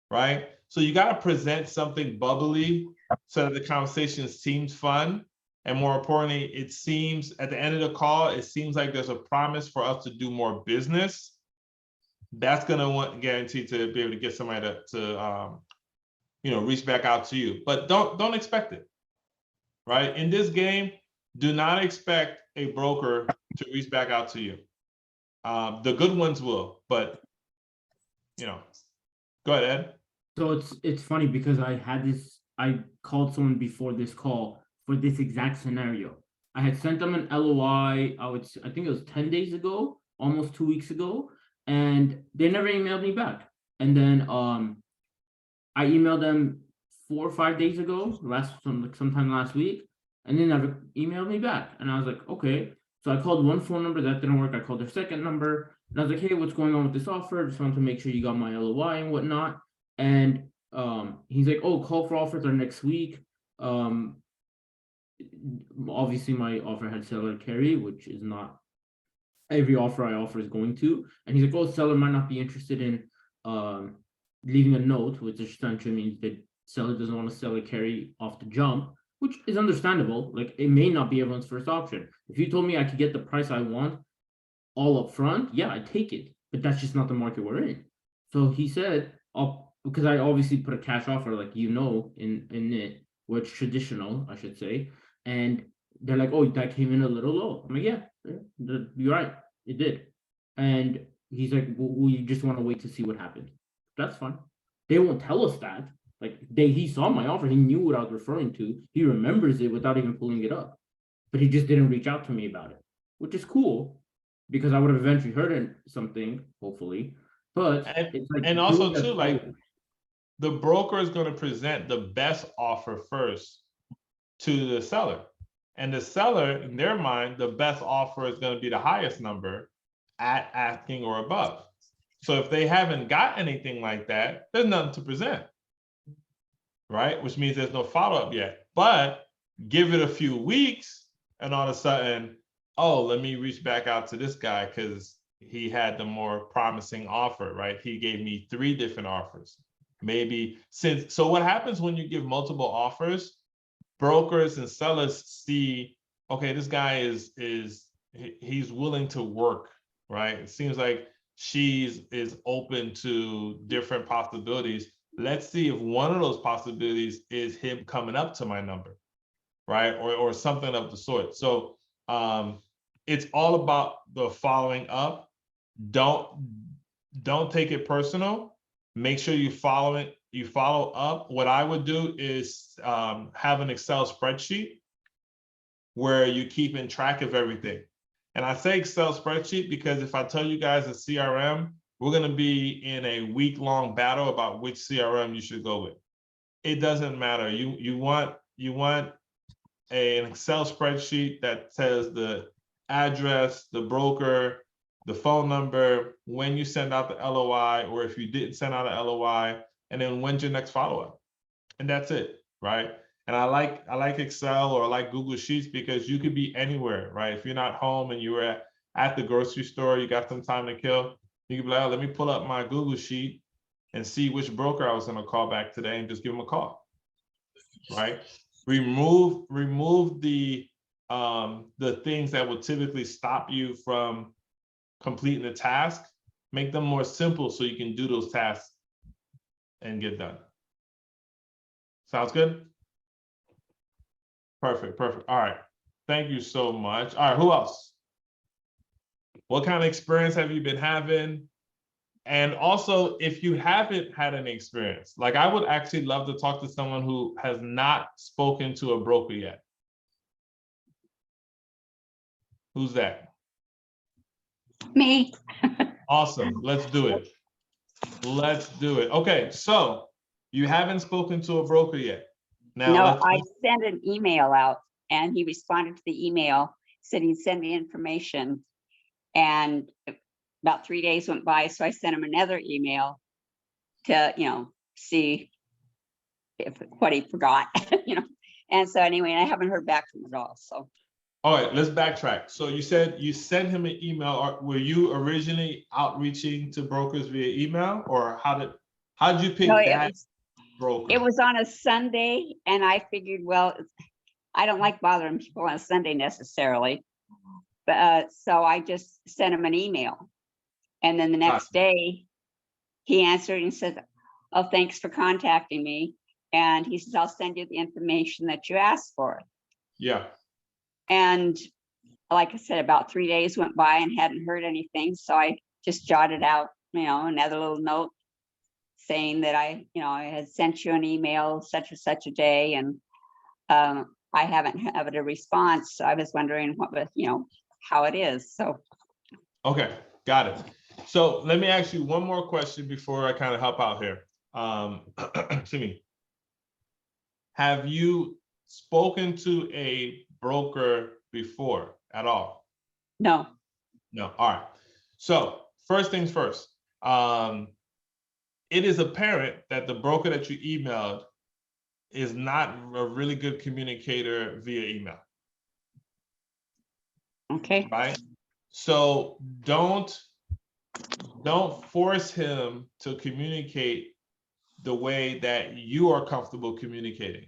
right? So you got to present something bubbly so that the conversation seems fun. And more importantly, it seems at the end of the call, it seems like there's a promise for us to do more business. That's gonna want guaranteed to be able to get somebody to reach back out to you. But don't expect it, right? In this game, do not expect a broker to reach back out to you. The good ones will, but go ahead, Ed. So it's funny because I called someone before this call for this exact scenario. I had sent them an LOI, I think it was 10 days ago, almost 2 weeks ago, and they never emailed me back. And then I emailed them 4 or 5 days ago, sometime last week, and they never emailed me back. And I was like, okay. So I called one phone number, that didn't work. I called their second number, and I was like, hey, what's going on with this offer? Just wanted to make sure you got my LOI and whatnot. And he's like, oh, call for offers are next week. Obviously my offer had seller carry, which is not every offer I offer is going to. And he's like, oh, seller might not be interested in leaving a note, which essentially means that seller doesn't want to sell a carry off the jump, which is understandable. Like, it may not be everyone's first option. If you told me I could get the price I want all up front, yeah, I'd take it. But that's just not the market we're in. So he said, because I obviously put a cash offer, like, in it, which traditional, I should say. And they're like, oh, that came in a little low. I'm like, yeah, you're right, it did. And he's like, well, you just want to wait to see what happens. That's fine. They won't tell us that. Like, he saw my offer, he knew what I was referring to. He remembers it without even pulling it up. But he just didn't reach out to me about it, which is cool, because I would have eventually heard something, hopefully. But it's like, and also too, like, the broker is going to present the best offer first to the seller. And the seller, in their mind, the best offer is going to be the highest number at asking or above. So if they haven't got anything like that, there's nothing to present, right? Which means there's no follow-up yet. But give it a few weeks, and all of a sudden, oh, let me reach back out to this guy because he had the more promising offer, right? He gave me 3 different offers. Maybe so what happens when you give multiple offers, brokers and sellers see, okay, this guy he's willing to work, right? It seems like is open to different possibilities. Let's see if one of those possibilities is him coming up to my number, right? Or something of the sort. So it's all about the following up. Don't take it personal. Make sure you follow it. You follow up. What I would do is have an Excel spreadsheet where you keep in track of everything. And I say Excel spreadsheet because if I tell you guys a CRM, we're going to be in a week-long battle about which CRM you should go with. It doesn't matter. You want an Excel spreadsheet that says the address, the broker, the phone number, when you send out the LOI, or if you didn't send out an LOI, and then when's your next follow-up. And that's it, right? And I like Excel, or I like Google Sheets, because you could be anywhere, right? If you're not home and you were at the grocery store, you got some time to kill, you can be like, oh, let me pull up my Google Sheet and see which broker I was going to call back today, and just give them a call, right? Remove the things that would typically stop you from completing the task. Make them more simple so you can do those tasks and get done. Sounds good? Perfect. All right. Thank you so much. All right, who else? What kind of experience have you been having? And also, if you haven't had any experience, like, I would actually love to talk to someone who has not spoken to a broker yet. Who's that? Me. Awesome. Let's do it. Okay, so you haven't spoken to a broker yet. Now, No, I sent an email out and he responded to the email, said he'd send me information. And about 3 days went by, so I sent him another email to, see what he forgot, And so anyway, I haven't heard back from him at all, so. all right, let's backtrack. So you said you sent him an email. Or were you originally outreaching to brokers via email, or how did you pick No, that broker? it was on a Sunday, and I figured, well, I don't like bothering people on Sunday necessarily. But, so I just sent him an email. And then the next Gotcha. day, he answered and said, oh, thanks for contacting me. And he says, I'll send you the information that you asked for. Yeah. And like I said, about 3 days went by and hadn't heard anything. So I just jotted out, another little note saying that I had sent you an email such and such a day, and I haven't had a response. So I was wondering what was, how it is. So. Okay, got it. So let me ask you one more question before I kind of help out here. Excuse me. Have you spoken to a broker before at all? No. No. All right. So first things first. It is apparent that the broker that you emailed is not a really good communicator via email. Okay. Right? So don't force him to communicate the way that you are comfortable communicating.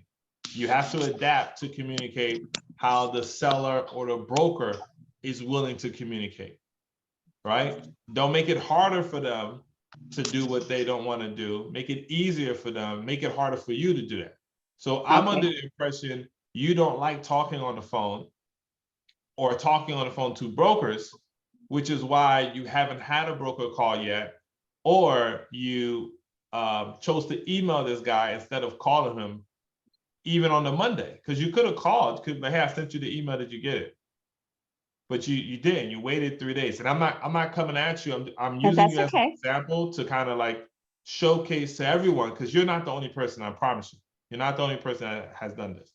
You have to adapt to communicate how the seller or the broker is willing to communicate, right? Don't make it harder for them to do what they don't want to do. Make it easier for them. Make it harder for you to do that. So I'm under the impression you don't like talking on the phone or talking on the phone to brokers, which is why you haven't had a broker call yet, or you chose to email this guy instead of calling him even on the Monday, because you could have called, could have sent you the email, did you get it? But you didn't. You waited 3 days, and I'm not coming at you. I'm using you as an example to kind of like showcase to everyone, because you're not the only person. I promise you, you're not the only person that has done this.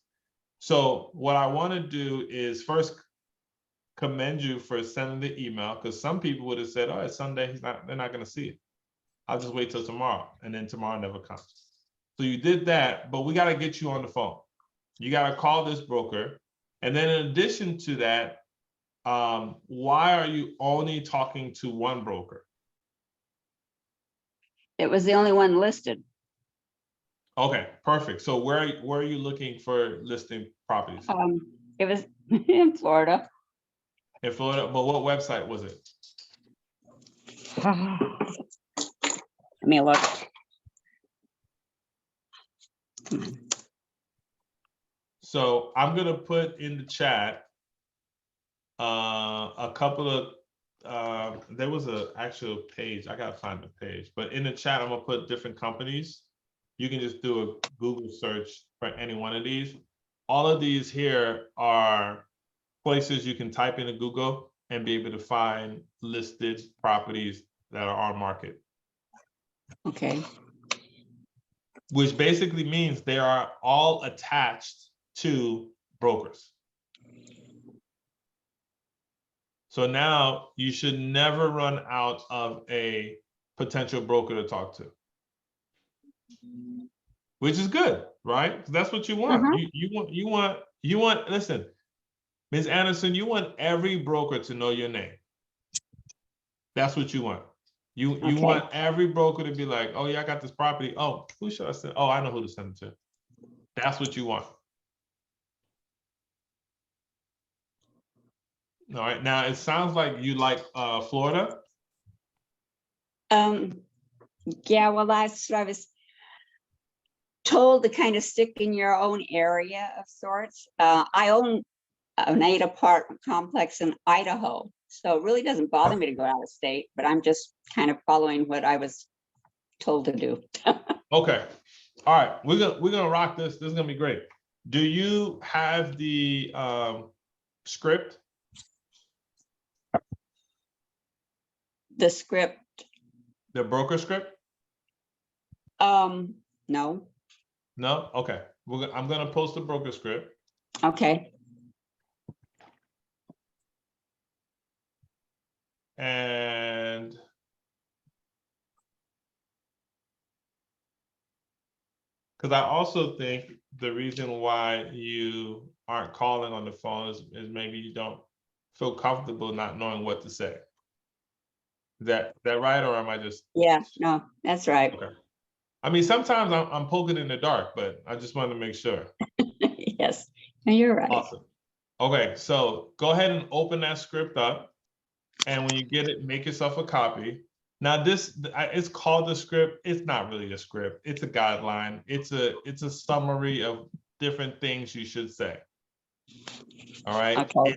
So what I want to do is first commend you for sending the email, because some people would have said, "Oh, it's Sunday. They're not going to see it. I'll just wait till tomorrow," and then tomorrow never comes. So you did that, but we got to get you on the phone. You got to call this broker, and then in addition to that, why are you only talking to one broker? It was the only one listed. Okay, perfect. So where are you looking for listing properties? It was in Florida. In Florida, but what website was it? Let me look. So I'm gonna put in the chat a couple of there was an actual page. I gotta find the page, but in the chat I'm gonna put different companies. You can just do a Google search for any one of these. All of these here are places you can type into Google and be able to find listed properties that are on market. Okay. Which basically means they are all attached to brokers. So now you should never run out of a potential broker to talk to, which is good, right? That's what you want. You want. Listen, Ms. Anderson, you want every broker to know your name. That's what you want. You want every broker to be like, oh yeah, I got this property. Oh, who should I send? Oh, I know who to send it to. That's what you want. All right. Now it sounds like you like Florida. Yeah, well, that's what I was told, to kind of stick in your own area of sorts. I own an 8 apartment complex in Idaho, so it really doesn't bother me to go out of state, but I'm just kind of following what I was told to do. Okay. All right. We're gonna rock this. This is gonna be great. Do you have the script? The script? The broker script? No. No? Okay. I'm gonna post the broker script. Okay. And because I also think the reason why you aren't calling on the phone is maybe you don't feel comfortable not knowing what to say. Is that right, or am I just? Yeah, no, that's right. Okay. I mean, sometimes I'm poking in the dark, but I just wanted to make sure. Yes, No, you're right. Awesome. Okay, so go ahead and open that script up. And when you get it, make yourself a copy. Now it's called a script. It's not really a script. It's a guideline. It's a summary of different things you should say. All right. Okay.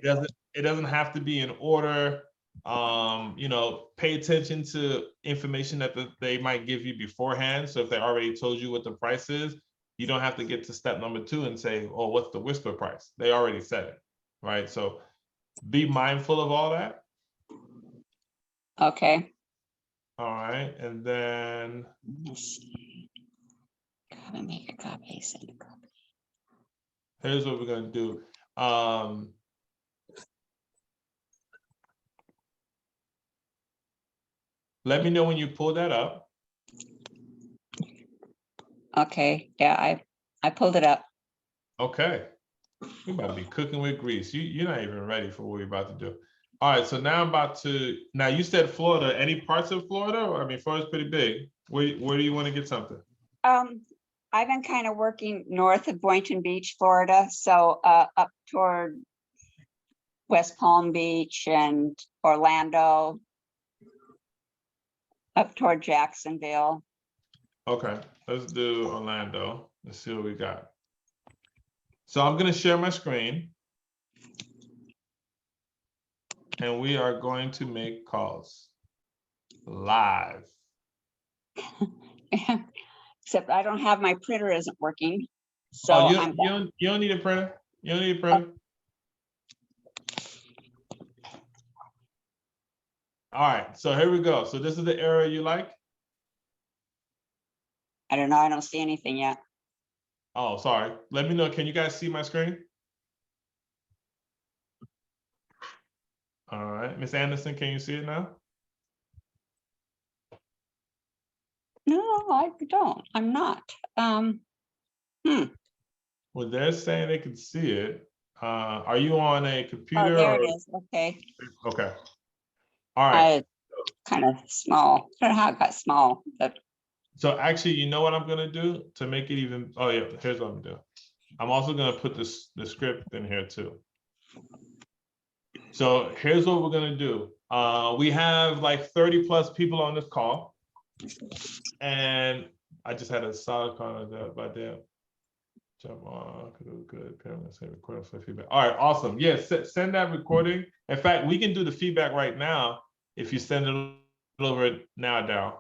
It doesn't have to be in order. You know, pay attention to information that they might give you beforehand. So if they already told you what the price is, you don't have to get to step number 2 and say, oh, what's the whisper price? They already said it, right? So be mindful of all that. Okay. All right, and then Gotta make a copy, send a copy. here's what we're gonna do. Let me know when you pull that up. Okay, yeah, I pulled it up. Okay. We about to be cooking with grease. You're not even ready for what we're about to do. All right, so now I'm about to, now you said Florida. Any parts of Florida? I mean, Florida's pretty big. Where do you want to get something? I've been kind of working north of Boynton Beach, Florida, so up toward West Palm Beach and Orlando, up toward Jacksonville. Okay, let's do Orlando. Let's see what we got. So I'm gonna share my screen. And we are going to make calls live. Except I don't have, my printer isn't working. So Oh, I'm you don't need a printer. You don't need a printer. All right, so here we go. So this is the area you like? I don't know, I don't see anything yet. Oh, sorry. Let me know. Can you guys see my screen? All right, Miss Anderson, can you see it now? No, I don't. I'm not. Well, they're saying they can see it. Are you on a Oh, computer? there Or... it is. Okay. Okay. All right. Kind of small. I don't know how it got small, but So actually, you know what I'm gonna do to make it even, oh yeah, here's what I'm gonna do. I'm also gonna put the script in here too. So here's what we're gonna do. We have like 30 plus people on this call. And I just had a solid comment that by damn. Jump on, good. Recording for feedback. All right, awesome. Yes, send that recording. In fact, we can do the feedback right now if you send it over now, Daryl.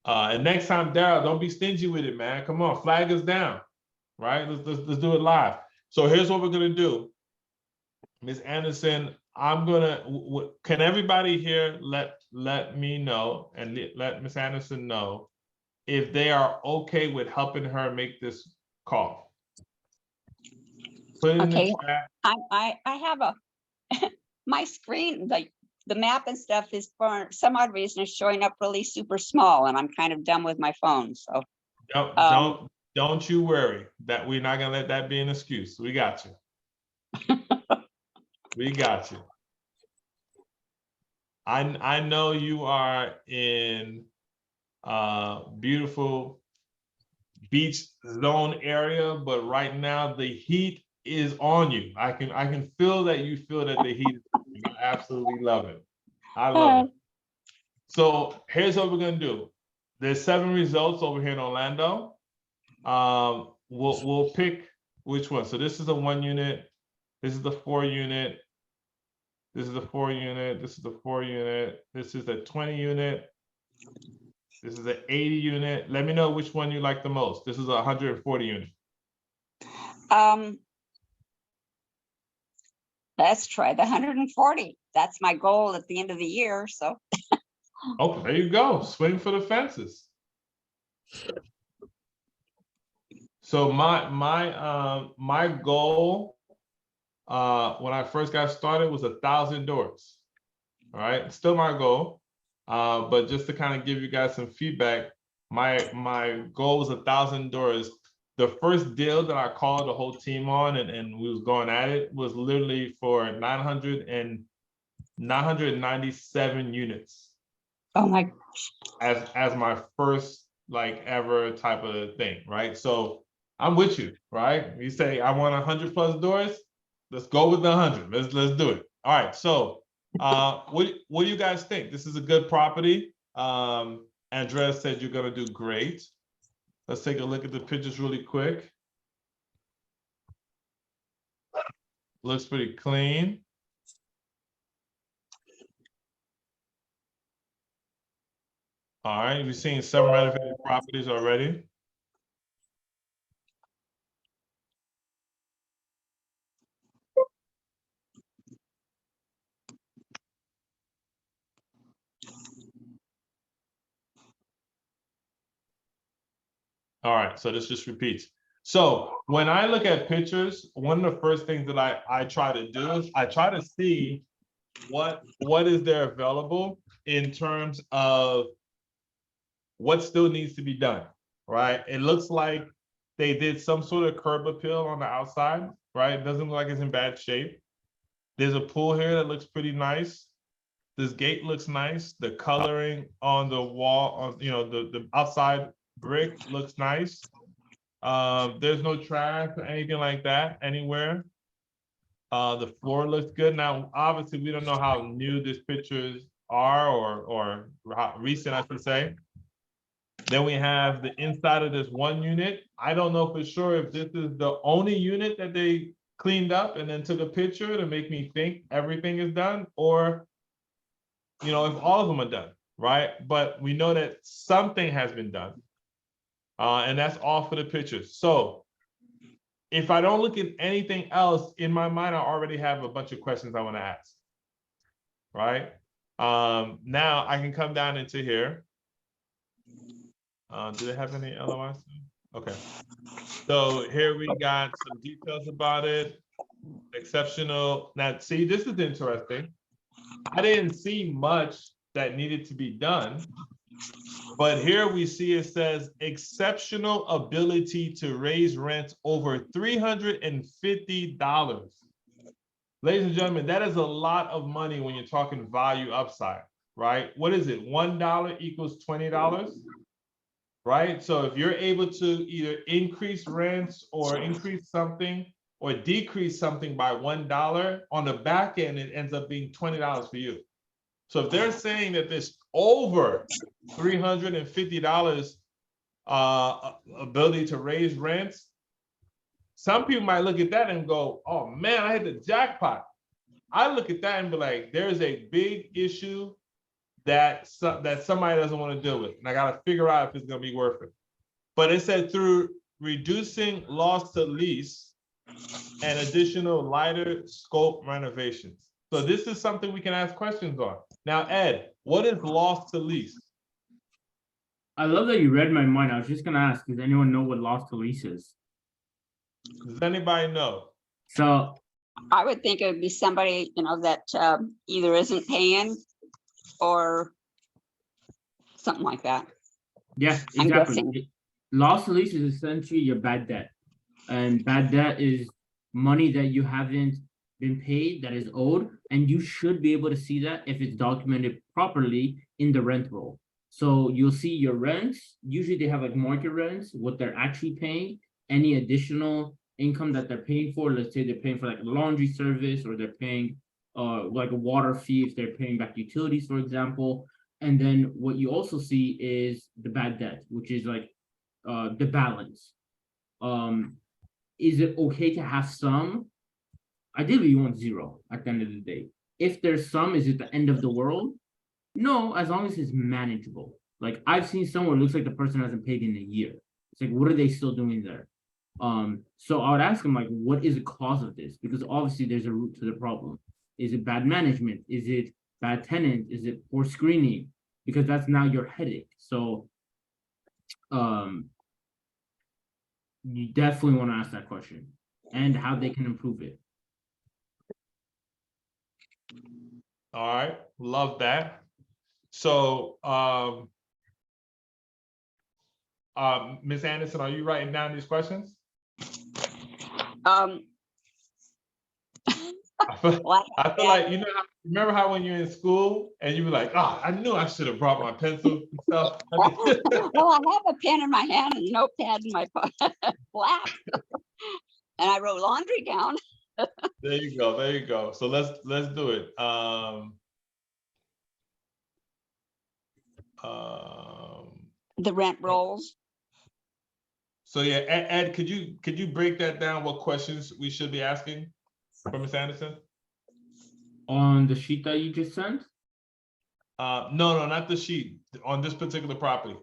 And next time, Daryl, don't be stingy with it, man. Come on, flag us down, right? Let's do it live. So here's what we're gonna do. Ms. Anderson, I'm gonna, can everybody here let me know and let Ms. Anderson know if they are okay with helping her make this call? Put it in okay. the chat. I have a my screen, like the map and stuff is for some odd reason is showing up really super small, and I'm kind of done with my phone. So Don't you worry, that we're not gonna let that be an excuse. We got you. We got you. I know you are in beautiful beach zone area, but right now the heat is on you. I can feel that you feel that the heat is on you. I absolutely love it. I love it. So here's what we're gonna do. There's 7 results over here in Orlando. We'll pick which one. So this is a 1 unit. This is the 4 unit. This is the 4 unit. This is the 4 unit. This is the 20 unit. This is the 80 unit. Let me know which one you like the most. This is a 140 unit. Let's try the 140. That's my goal at the end of the year. So Oh, there you go. Swing for the fences. So my goal when I first got started was 1,000 doors. All right, still my goal. But just to kind of give you guys some feedback, my goal was 1,000 doors. The first deal that I called the whole team on and we was going at it was literally for 997 units. oh my As my first like ever type of thing, right? So I'm with you, right? You say I want 100+ doors. Let's go with the 100. Let's do it. All right. So, what do you guys think? This is a good property. Andrea said you're gonna do great. Let's take a look at the pictures really quick. Looks pretty clean. All right, we've seen some renovated properties already. All right, so this just repeats. So when I look at pictures, one of the first things that I try to do is I try to see what is there available in terms of what still needs to be done, right? It looks like they did some sort of curb appeal on the outside, right? It doesn't look like it's in bad shape. There's a pool here that looks pretty nice. This gate looks nice. The coloring on the wall, on the outside brick looks nice. There's no trash or anything like that anywhere. The floor looks good. Now, obviously, we don't know how new these pictures are or how recent, I should say. Then we have the inside of this one unit. I don't know for sure if this is the only unit that they cleaned up and then took a picture to make me think everything is done, or if all of them are done, right? But we know that something has been done. And that's all for the pictures. So if I don't look at anything else in my mind, I already have a bunch of questions I want to ask, right? Now I can come down into here. Do they have any LOIs? Okay. So here we got some details about it. Exceptional. Now, see, this is interesting. I didn't see much that needed to be done. But here we see it says exceptional ability to raise rent over $350. Ladies and gentlemen, that is a lot of money when you're talking value upside, right? What is it? $1 equals $20, right? So if you're able to either increase rents or increase something or decrease something by $1, on the back end, it ends up being $20 for you. So if they're saying that there's over $350 ability to raise rents, some people might look at that and go, oh man, I hit the jackpot. I look at that and be like, there's a big issue that somebody doesn't want to deal with. And I got to figure out if it's going to be worth it. But it said through reducing loss to lease and additional lighter scope renovations. So this is something we can ask questions on. Now, Ed, what is loss to lease? I love that you read my mind. I was just gonna ask, does anyone know what loss to lease is? Does anybody know? So I would think it would be somebody, that either isn't paying or something like that. yeah, I'm exactly. guessing. Loss to lease is essentially your bad debt. And bad debt is money that you haven't been paid that is owed, and you should be able to see that if it's documented properly in the rent roll. So you'll see your rents. Usually they have like market rents, what they're actually paying, any additional income that they're paying for. Let's say they're paying for like a laundry service, or they're paying like a water fee if they're paying back utilities, for example. And then what you also see is the bad debt, which is like the balance. Is it okay to have some? Ideally, you want zero at the end of the day. If there's some, is it the end of the world? No, as long as it's manageable. Like I've seen somewhere it looks like the person hasn't paid in a year. It's like, what are they still doing there? So I would ask them, like, what is the cause of this? Because obviously there's a root to the problem. Is it bad management? Is it bad tenant? Is it poor screening? Because that's now your headache. So you definitely want to ask that question and how they can improve it. All right, love that. So, Ms. Anderson, are you writing down these questions? Well, I feel like, you know, remember how when you're in school and you were like, oh, I knew I should have brought my pencil and stuff. I mean, well, I have a pen in my hand and a notepad in my lap, and I wrote laundry down. there you go. There you go. So let's do it. The rent rolls. So yeah, Ed, could you break that down? What questions we should be asking for Ms. Anderson? On the sheet that you just sent? No, not the sheet, on this particular property.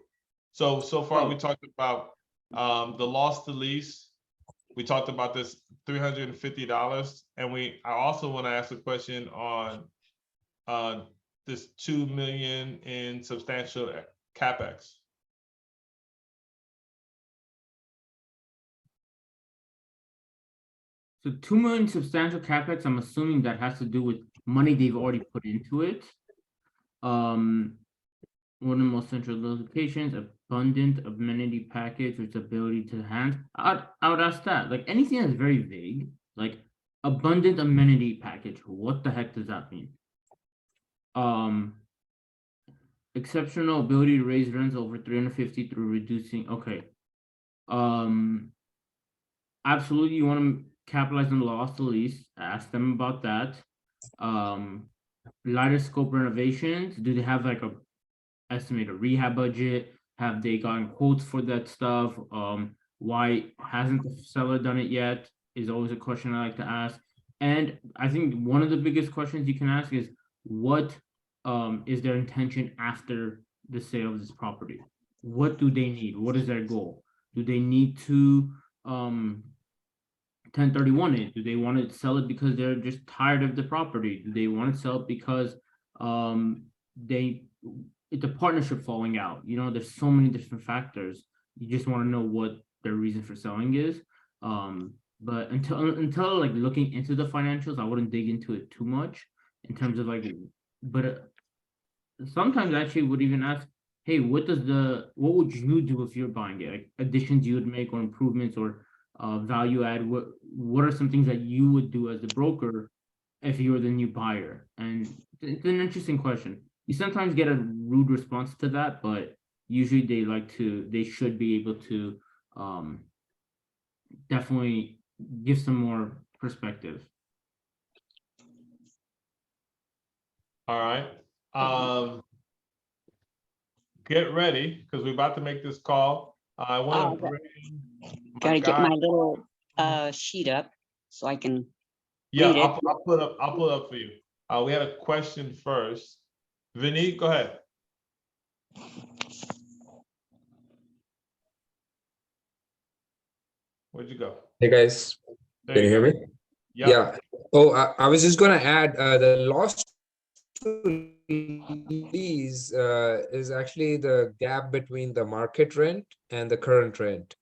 So far we talked about the loss to lease. We talked about this $350, and I also want to ask a question on this $2 million in substantial capex. So 2 million substantial capex, I'm assuming that has to do with money they've already put into it. One of the most central locations, abundant amenity package with ability to hand. I would ask that, like anything that's very vague, like abundant amenity package. What the heck does that mean? Exceptional ability to raise rents over 350 through reducing. Okay. Absolutely, you want to capitalize on the loss to lease. Ask them about that. Lighter scope renovations. Do they have like a estimated rehab budget? Have they gotten quotes for that stuff? Why hasn't the seller done it yet? Is always a question I like to ask. And I think one of the biggest questions you can ask is what is their intention after the sale of this property? What do they need? What is their goal? Do they need to 1031 it? Do they want to sell it because they're just tired of the property? Do they want to sell it because it's a partnership falling out? You know, there's so many different factors. You just want to know what their reason for selling is. But until like looking into the financials, I wouldn't dig into it too much in terms of like, but sometimes I actually would even ask, hey, what would you do if you're buying it? Like additions you would make or improvements or value add. What are some things that you would do as the broker if you were the new buyer? And it's an interesting question. You sometimes get a rude response to that, but usually they should be able to definitely give some more perspective. All right. Get ready because we're about to make this call. I want to bring Gotta get my little sheet up so I can read it. I'll put up for you. We had a question first. Vinny, go ahead. Where'd you go? Hey guys, There can you hear go. me? Yeah. Oh, I was just gonna add the loss to lease is actually the gap between the market rent and the current rent.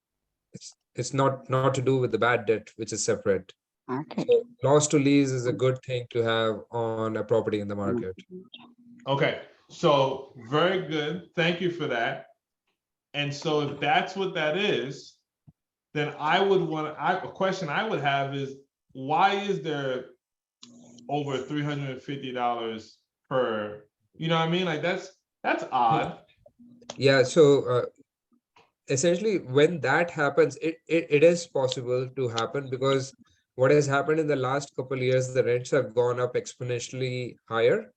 It's not to do with the bad debt, which is separate. Okay. So loss to lease is a good thing to have on a property in the market. Okay, so very good. Thank you for that. And so if that's what that is, then a question I would have is, why is there over $350 per, you know what I mean? Like that's odd. Yeah, so essentially when that happens, it is possible to happen because what has happened in the last couple of years, the rents have gone up exponentially higher,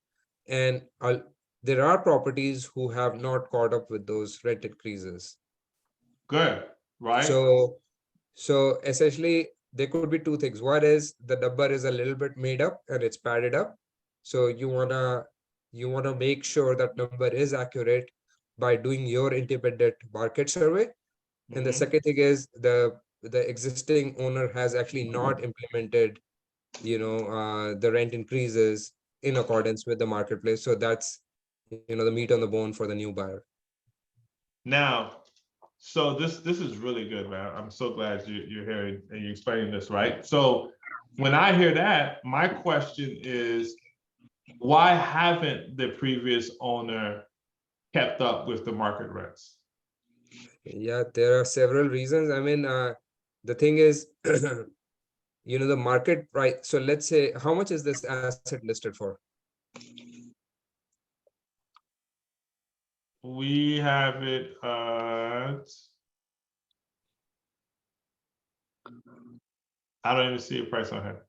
and there are properties who have not caught up with those rent increases. Good, right? So essentially there could be two things. One is the number is a little bit made up and it's padded up. So you wanna make sure that number is accurate by doing your independent market survey. And the second thing is the existing owner has actually not implemented, the rent increases in accordance with the marketplace. So that's, the meat on the bone for the new buyer. Now, so this is really good, man. I'm so glad you're here and you're explaining this, right? So when I hear that, my question is, why haven't the previous owner kept up with the market rents? Yeah, there are several reasons. I mean, the thing is, you know, the market price. So let's say, how much is this asset listed for? We have it at. I don't even see a price on here.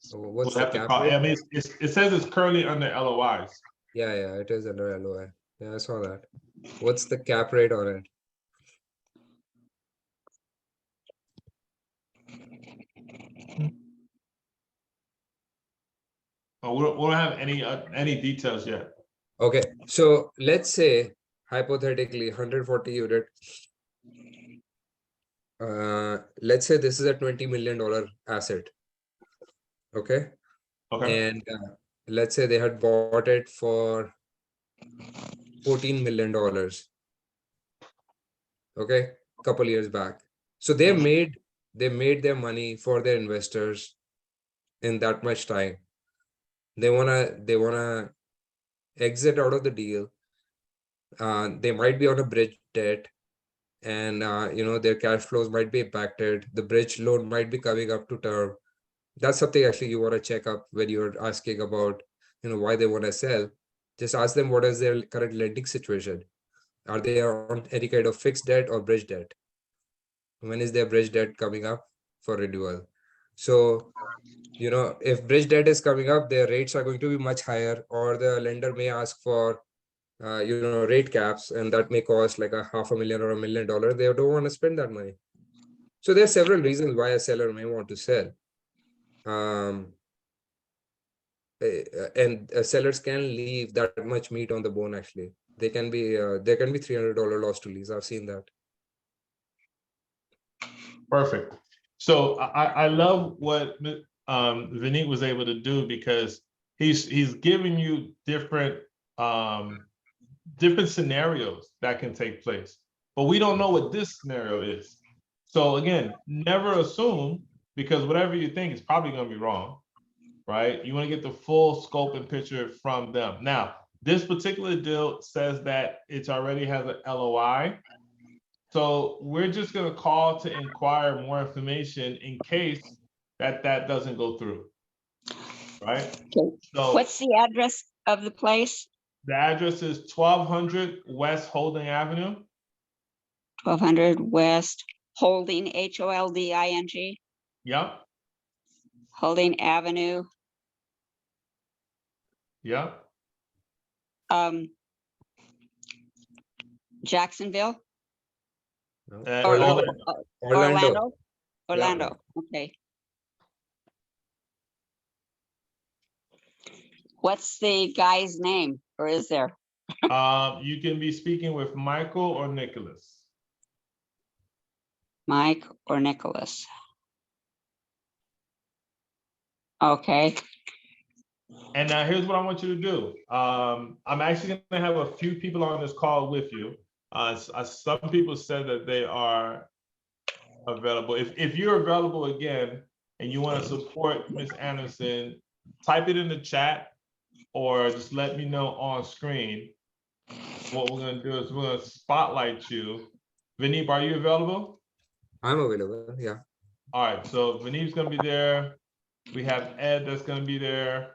So what's We'll the have to cap call. rate? I mean, it says it's currently under LOIs. Yeah, it is under LOI. Yeah, I saw that. What's the cap rate on it? But we don't have any details yet. Okay, so let's say hypothetically 140 unit. Let's say this is a $20 million asset. Okay. Okay. And let's say they had bought it for $14 million. Okay, couple years back. So they Mhm. made their money for their investors in that much time. They wanna exit out of the deal. They might be on a bridge debt, and you know, their cash flows might be impacted. The bridge loan might be coming up to term. That's something actually you want to check up when you're asking about, you know, why they want to sell. Just ask them what is their current lending situation. Are they on any kind of fixed debt or bridge debt? When is their bridge debt coming up for renewal? So, you know, if bridge debt is coming up, their rates are going to be much higher, or the lender may ask for you know, rate caps, and that may cost like a $500,000 or $1 million. They don't want to spend that money. So there are several reasons why a seller may want to sell. And sellers can leave that much meat on the bone. Actually, they can be there can be $300 loss to lease. I've seen that. Perfect. So I love what Vineet was able to do, because he's giving you different different scenarios that can take place, but we don't know what this scenario is. So again, never assume, because whatever you think is probably going to be wrong, right? You want to get the full scope and picture from them. Now, this particular deal says that it already has an LOI. So we're just going to call to inquire more information in case that doesn't go through, right? Okay. So What's the address of the place? the address is 1200 West Holding Avenue. 1200 West Holding, Holding, Yep, Holding Avenue. yep. Jacksonville No? or Orlando. Orlando. Orlando. Okay. What's the guy's name, or is there? You can be speaking with Michael or Nicholas. Mike or Nicholas? Okay. And now here's what I want you to do. I'm actually going to have a few people on this call with you. Some people said that they are available. If you're available again and you want to support Ms. Anderson, type it in the chat or just let me know on screen. What we're going to do is we're going to spotlight you. Vineet, are you available? I'm available. Yeah. All right, so Vineet's going to be there. We have Ed that's going to be there.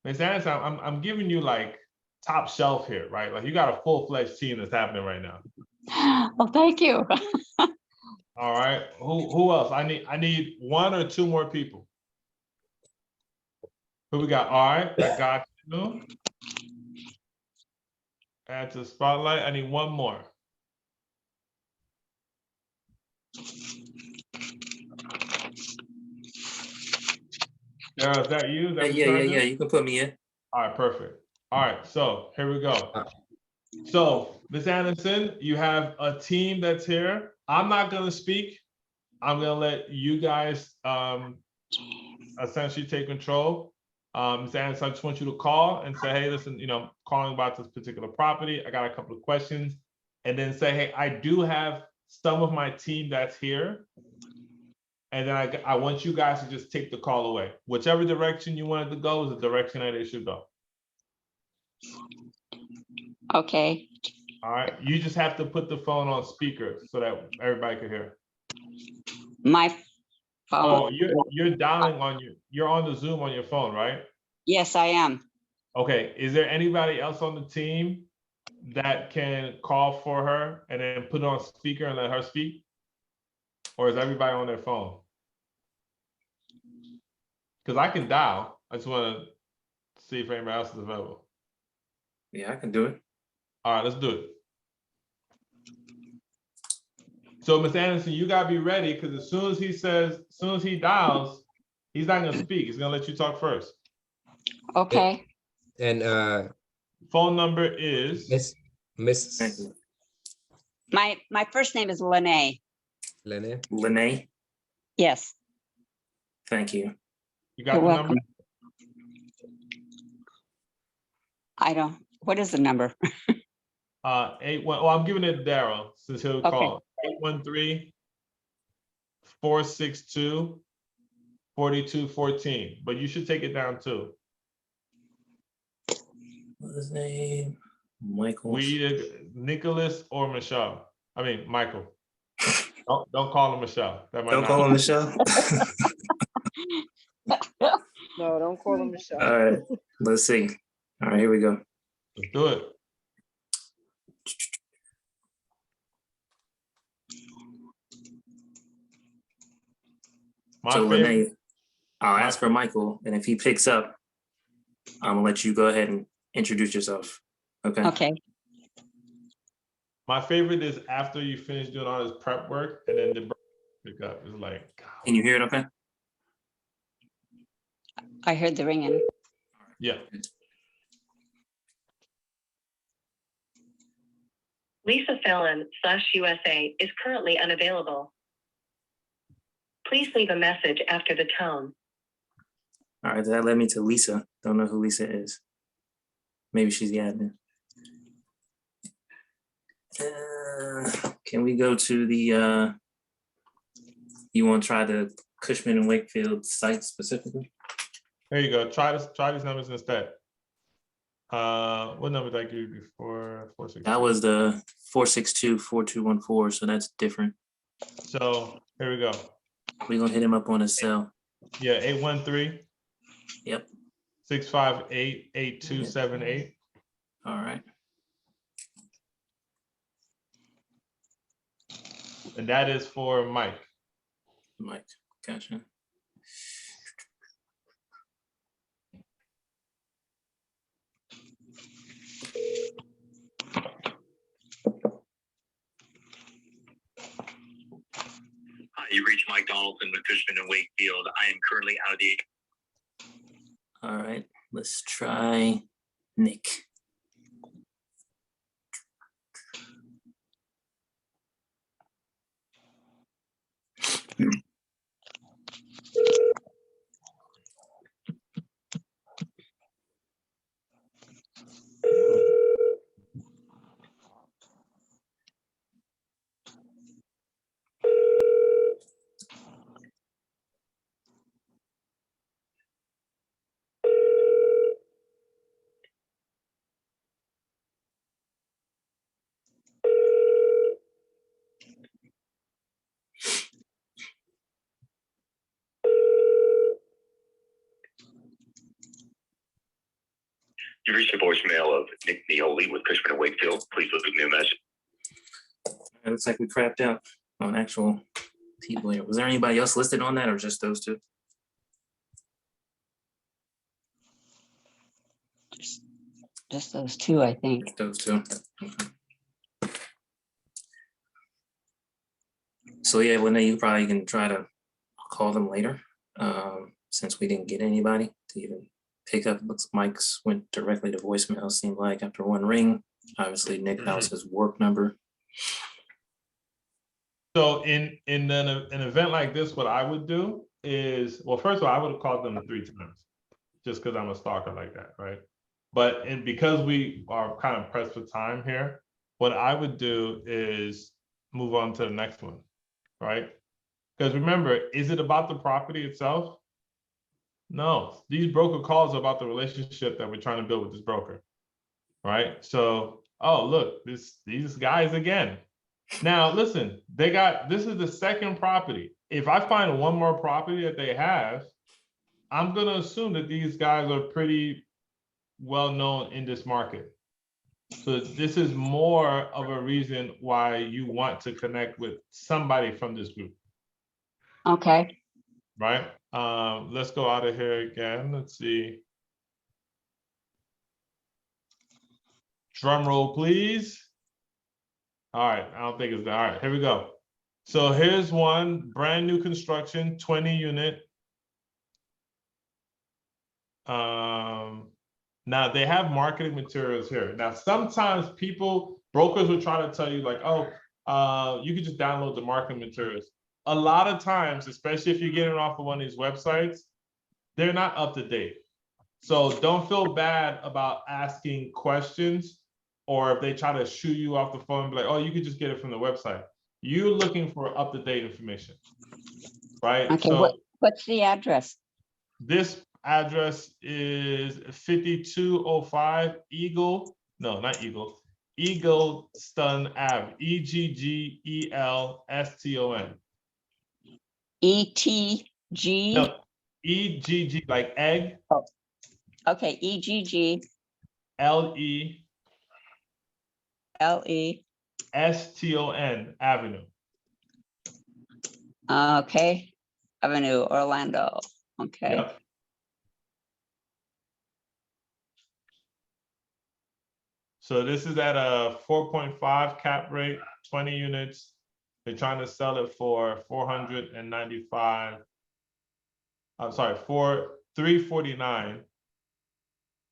Ms. Anderson, I'm giving you like top shelf here, right? Like you got a full-fledged team that's happening right now. Well, thank you. All right. Who else? I need one or two more people. Who we got? All right, I got you. Add to spotlight. I need one more. Sarah, is that you? Is that what you're trying to do? You can put me in. All right, perfect. All right, so here we go. So, Ms. Anderson, you have a team that's here. I'm not going to speak. I'm going to let you guys essentially take control. Ms. Anderson, I just want you to call and say, hey, listen, you know, calling about this particular property. I got a couple of questions. And then say, hey, I do have some of my team that's here. And then I want you guys to just take the call away. Whichever direction you wanted to go is the direction that it should go. Okay. All right. You just have to put the phone on speaker so that everybody can hear. My phone. Oh, you're dialing on you're on the Zoom on your phone, right? Yes, I am. Okay, is there anybody else on the team that can call for her and then put it on speaker and let her speak? Or is everybody on their phone? Because I can dial. I just want to see if anybody else is available. Yeah, I can do it. All right, let's do it. So, Ms. Anderson, you gotta be ready because as soon as he dials, he's not gonna speak. He's gonna let you talk first. Okay. And Phone number is Miss My first name is Lene. Lene. Lene, Yes. thank you. you got You're the welcome. number? What is the number? 81. Well, I'm giving it to Daryl since he'll Okay. call. 813-462-4214. But you should take it down too. What's his name? Michael. Nicholas or Michelle. I mean Michael. Don't call him Michelle. That might Don't not call him Michelle. No, don't call him Michelle. All right, let's see. All right, here we go. Let's do it. My So favorite. Lene, I'll ask for Michael, and if he picks up, I'm gonna let you go ahead and introduce yourself. Okay. Okay. My favorite is after you finish doing all this prep work and then the pick up. It's like, God. Can you hear it? Okay. I heard the ringing. Yeah. Lisa Fallon/USA is currently unavailable. Please leave a message after the tone. All right, that led me to Lisa. Don't know who Lisa is. Maybe she's the admin. Can we go to the, you want to try the Cushman and Wakefield site specifically? There you go. Try these numbers instead. What number did I give you before? 462. That was the 462-4214, so that's different. So here we go. We're gonna hit him up on his cell. Yeah, 813. Yep. 658-8278. All right. And that is for Mike. Mike, gotcha. Hi, you reached Mike Donaldson with Cushman and Wakefield. I am currently out of the. All right, let's try Nick. You reached the voicemail of Nick Neoli with Cushman and Wakefield. Please leave me a message. It looks like we crapped out on actual people here. Was there anybody else listed on that or just those two? Just those two, I think. Just those two. Okay. So yeah, well, now you probably can try to call them later, since we didn't get anybody to even pick up. Looks Mike's went directly to voicemail, seemed like after one ring. Obviously, Nick, that was his work number. So in an event like this, what I would do is, well, first of all, I would have called them 3 times just because I'm a stalker like that, right? But because we are kind of pressed for time here, what I would do is move on to the next one, right? Because remember, is it about the property itself? No, these broker calls are about the relationship that we're trying to build with this broker, right? So, oh, look, these guys again. Now, listen, this is the second property. if I find one more property that they have, I'm gonna assume that these guys are pretty well known in this market. So this is more of a reason why you want to connect with somebody from this group, Okay. right? Let's go out of here again. Let's see. Drum roll, please. All right, I don't think it's all right. Here we go. So here's one brand new construction, 20 unit. Now they have marketing materials here. Now, sometimes brokers will try to tell you like, oh, you can just download the marketing materials. A lot of times, especially if you're getting off of one of these websites, they're not up to date. So don't feel bad about asking questions, or if they try to shoot you off the phone, be like, oh, you could just get it from the website. You're looking for up-to-date information, right? Okay, So what's the address? this address is 5205 Eagleston Ave, Eggleston. ETG? No, EGG, like egg, Oh, okay, EGG, LE LE. STON Avenue. Okay, Avenue, Orlando. Okay. Yep. So this is at a 4.5 cap rate, 20 units. They're trying to sell it for 495. I'm sorry, 349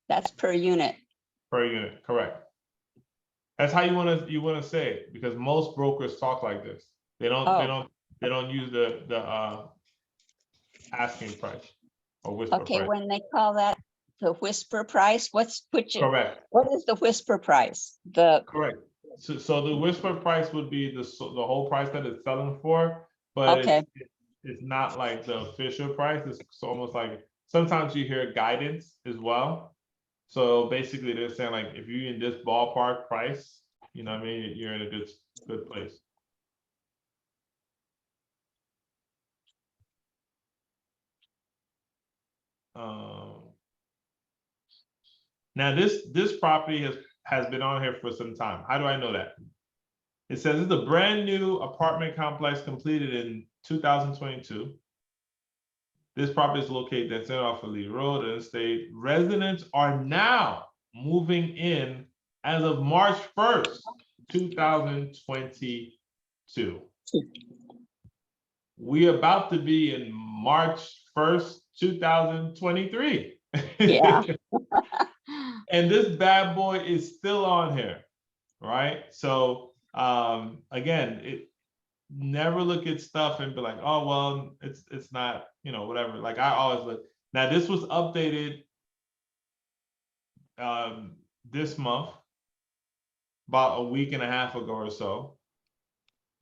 That's per unit. per unit. Correct. That's how you want to say it, because most brokers talk like this. They don't use the asking price or whisper Okay, price. when they call that the whisper price, Correct. what is the whisper price? The Correct. So the whisper price would be the whole price that it's selling for, but okay. it's not like the official price. It's almost like sometimes you hear guidance as well. So basically they're saying like, if you're in this ballpark price, you know what I mean, you're in a good place. Now this property has been on here for some time. How do I know that? It says it's a brand new apartment complex completed in 2022. This property is located at Center off of Lee Road and State. Residents are now moving in as of March 1st, 2022. We're about to be in March 1st, 2023. Yeah. And this bad boy is still on here, right? So again, never look at stuff and be like, oh, well, it's not, whatever. Like I always look. Now this was updated this month, about a week and a half ago or so.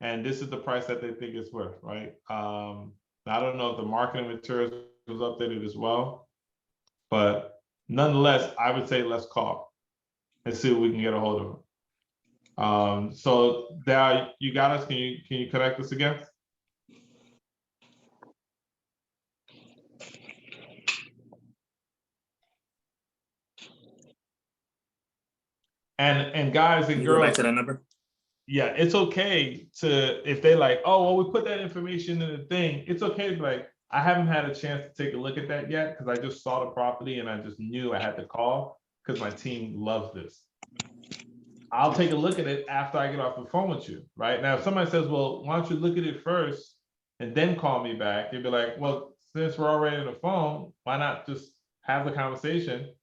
And this is the price that they think it's worth, right? I don't know if the marketing materials was updated as well, but nonetheless, I would say let's call and see if we can get a hold of them. So Dal, you got us. Can you connect us again? And guys and Can you go back girls, to that number? yeah, it's okay if they like, oh, well, we put that information in the thing. It's okay to be like, I haven't had a chance to take a look at that yet because I just saw the property and I just knew I had to call because my team loves this. I'll take a look at it after I get off the phone with you, right? Now, if somebody says, well, why don't you look at it first and then call me back? You'd be like, well, since we're already on the phone, why not just have the conversation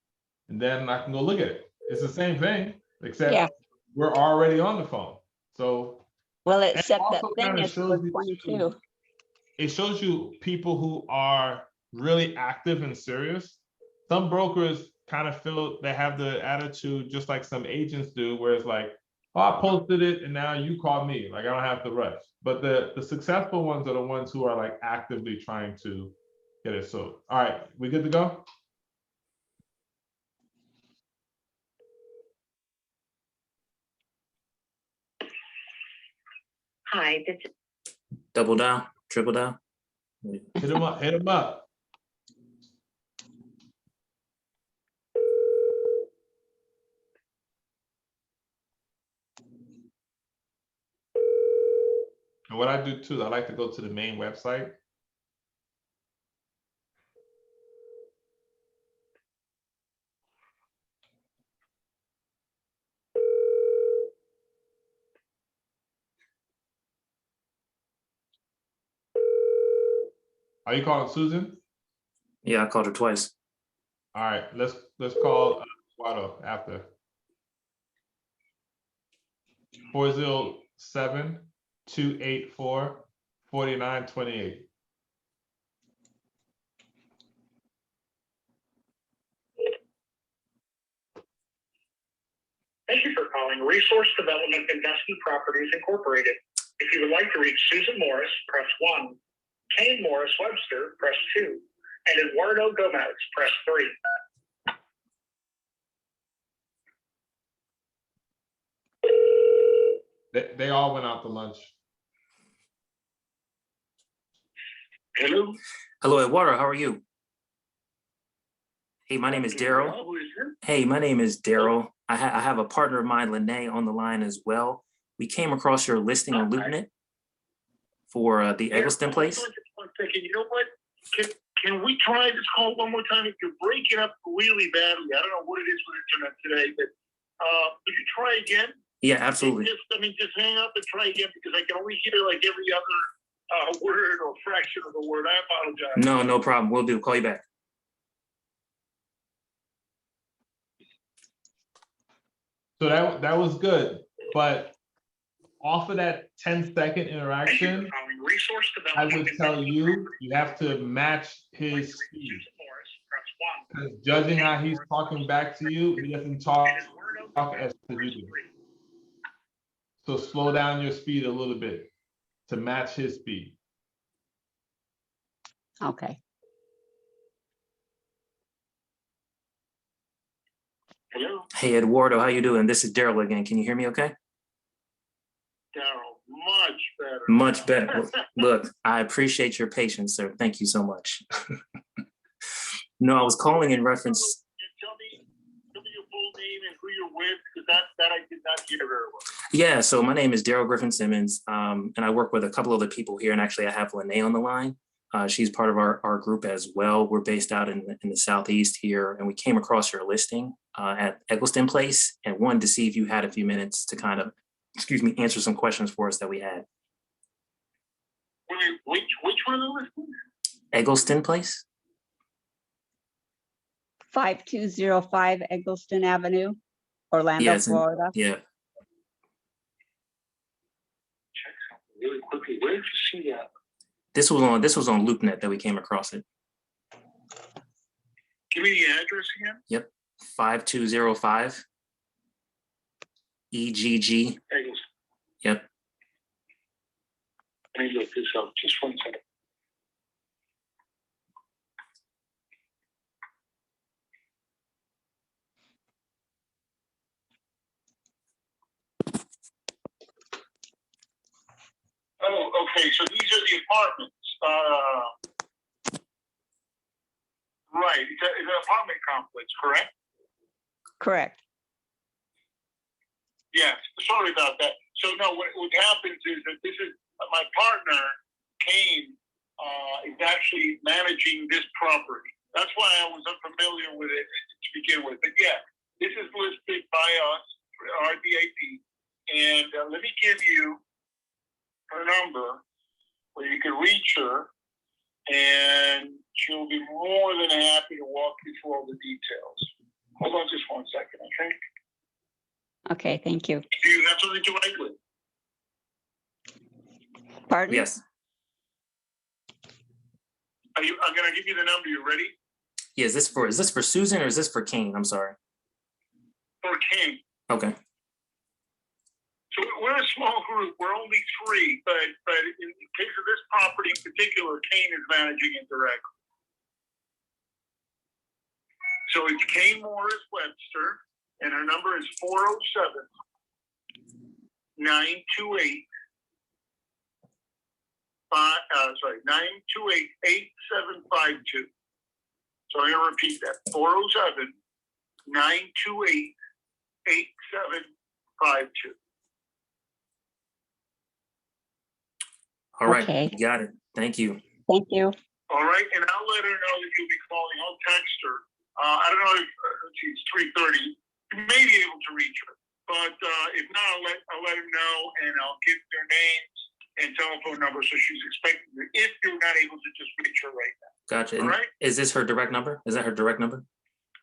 and then I can go look at it? It's the same thing, except we're already on the phone. So, well, except that also thing kinda is for shows you 22. it shows you people who are really active and serious. Some brokers kind of feel they have the attitude just like some agents do, where it's like, oh, I posted it and now you call me, like I don't have to rush. But the successful ones are the ones who are like actively trying to get it sold. All right, we good to go? Hi, this Double dial, triple dial. Hit him up, hit him up. And what I do too, I like to go to the main website. Are you calling Susan? Yeah, I called her twice. All right, let's call Eduardo after. 407-284-4928. Thank you for calling Resource Development Investment Properties Incorporated. If you would like to reach Susan Morris, press 1. Kane Morris Webster, press 2. And Eduardo Gomez, press 3. They all went out to lunch. Hello. Hello, Eduardo. How are you? Hey, my name is Daryl. Who is this? Hey, my name is Daryl. I have a partner of mine, Lene, on the line as well. We came across your listing on LoopNet for the Eggleston place. One second. You know what? Can we try this call one more time? If you're breaking up really badly, I don't know what it is with internet today, but could you try again? Yeah, absolutely. Just hang up and try again because I can only hear like every other word or fraction of the word. I apologize. No problem. We'll do. Call you back. So that was good, but off of that 10-second interaction, I would tell you, you have to match his speed. Because judging how he's talking back to you, he doesn't talk as you do. So slow down your speed a little bit to match his speed. Okay. Hello, Hey, Eduardo, how you doing? This is Daryl again. Can you hear me okay? Daryl. Much better. Much better. Look, I appreciate your patience, sir. Thank you so much. No, I was calling in reference. Tell me your full name and who you're with, because that I did not hear very well. Yeah, so my name is Daryl Griffin Simmons, and I work with a couple other people here, and actually I have Lene on the line. She's part of our group as well. We're based out in the Southeast here, and we came across your listing at Eggleston Place and wanted to see if you had a few minutes to kind of, answer some questions for us that we had. Which one of the listings? Eggleston Place? 5205 Eggleston Avenue, Orlando, Yes, Florida. yeah. Check something really quickly. Where did you see that? This was on LoopNet that we came across it. Give me the address again. Yep, 5205 EGG. Eggleston. Yep. Let me look this up. Just 1 second. Oh, okay. So these are the apartments. Right. It's an apartment complex, correct? Correct. Yes. Sorry about that. So no, what happens is that this is my partner, Kane, is actually managing this property. That's why I was unfamiliar with it to begin with. But yeah, this is listed by us, RDAP, and let me give you her number where you can reach her, and she'll be more than happy to walk you through all the details. Hold on just 1 second, okay? Okay, thank you. Do you have something to write with? Pardon? Yes. I'm going to give you the number. You ready? Yeah, is this for Susan or is this for Kane? I'm sorry. For Kane. Okay. So we're a small group. We're only 3, but in case of this property in particular, Kane is managing it directly. So it's Kane Morris Webster, and her number is 407-928-5642. 928-8752. So I'm gonna repeat that, 407-928-8752. All right, Okay. got it. Thank you. Thank you. All right, and I'll let her know that you'll be calling. I'll text her. I don't know if it's 3:30. You may be able to reach her, but if not, I'll let her know, and I'll give their names and telephone number so she's expecting you. If you're not able to just reach her right now. Gotcha. All And right. is this her direct number? Is that her direct number?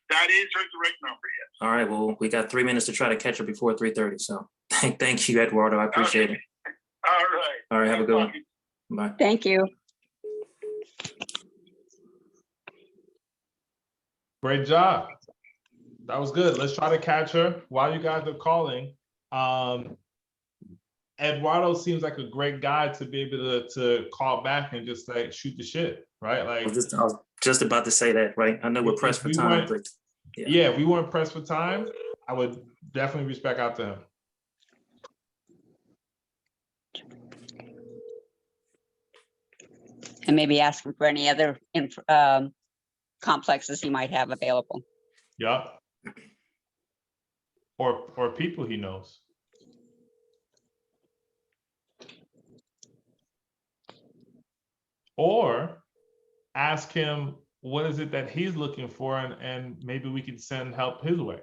That is her direct number. Yes. All right. Well, we got 3 minutes to try to catch her before 3:30. So thank you, Eduardo. I appreciate it. All right. All right. Have a good one. Bye. Thank you. Great job. That was good. Let's try to catch her while you guys are calling. Eduardo seems like a great guy to be able to call back and just like shoot the shit, right? Like, I was just about to say that, right? I know we're pressed for time, but yeah, if we weren't pressed for time, I would definitely reach back out to him. And maybe ask him for any other complexes he might have available. Yeah. Or people he knows. Or ask him what is it that he's looking for, and maybe we can send help his way.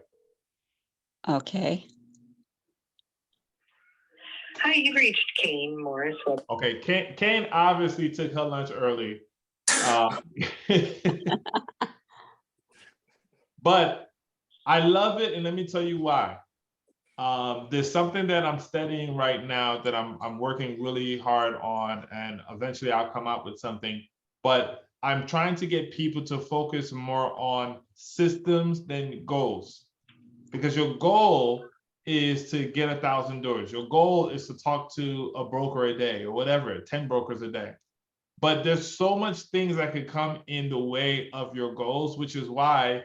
Okay. Hi, you've reached Kane Morris. Okay, Kane obviously took her lunch early. But I love it, and let me tell you why. There's something that I'm studying right now that I'm working really hard on, and eventually I'll come out with something. But I'm trying to get people to focus more on systems than goals, because your goal is to get 1,000 doors. Your goal is to talk to a broker a day or whatever, 10 brokers a day. But there's so much things that could come in the way of your goals, which is why,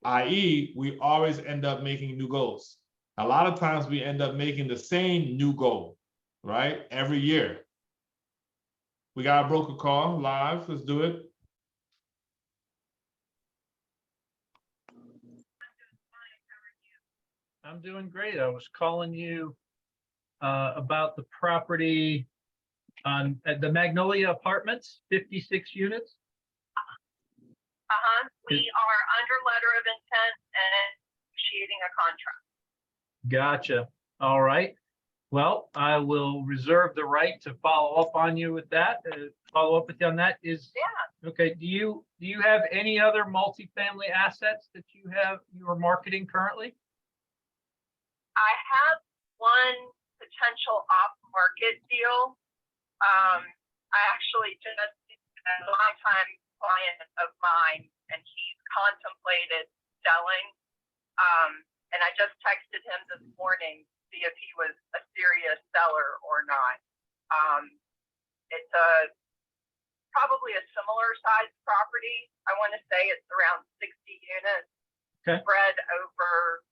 i.e., we always end up making new goals. A lot of times we end up making the same new goal, right? Every year. We got a broker call live. Let's do it. I'm doing great. I was calling you about the property at the Magnolia Apartments, 56 units. We are under letter of intent and initiating a contract. Gotcha. All right. Well, I will reserve the right to follow up on you with that. Follow up with you on that is okay. Do you have any other multifamily assets that you are marketing currently? I have one potential off-market deal. I actually just a longtime client of mine, and he's contemplated selling. And I just texted him this morning to see if he was a serious seller or not. It's probably a similar size property. I want to say it's around 60 units spread over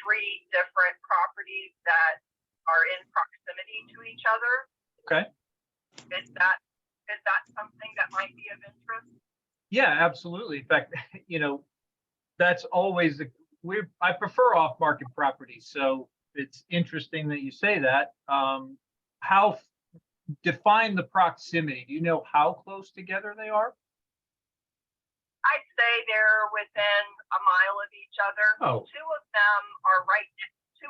3 different properties that are in proximity to each other. Okay. Is that something that might be of interest? Yeah, absolutely. In fact, that's always I prefer off-market properties, so it's interesting that you say that. How define the proximity? Do you know how close together they are? I'd say they're within a mile of each other. Oh. Two of them are right next to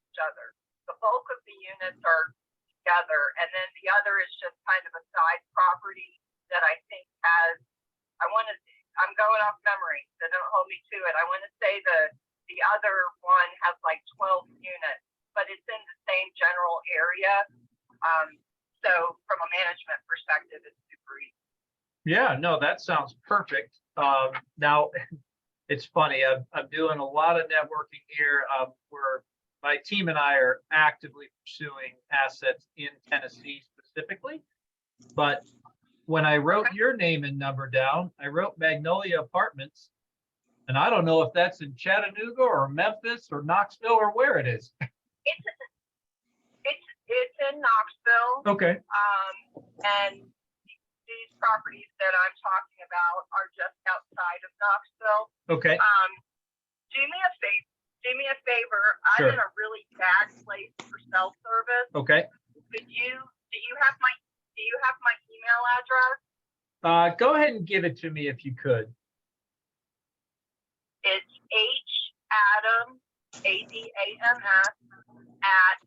each other. The bulk of the units are together, and then the other is just kind of a side property that I think has, I'm going off memory, so don't hold me to it. I want to say the other one has like 12 units, but it's in the same general area. So from a management perspective, it's super easy. Yeah, no, that sounds perfect. Now, it's funny. I'm doing a lot of networking here where my team and I are actively pursuing assets in Tennessee specifically. But when I wrote your name and number down, I wrote Magnolia Apartments. And I don't know if that's in Chattanooga or Memphis or Knoxville or where it is. It's in in Knoxville. Okay. And these properties that I'm talking about are just outside of Knoxville. Okay. Do me a favor. I'm Sure. in a really bad place for cell service. Okay. Do you have my email address? Go ahead and give it to me if you could. It's Adam, ADAMS, at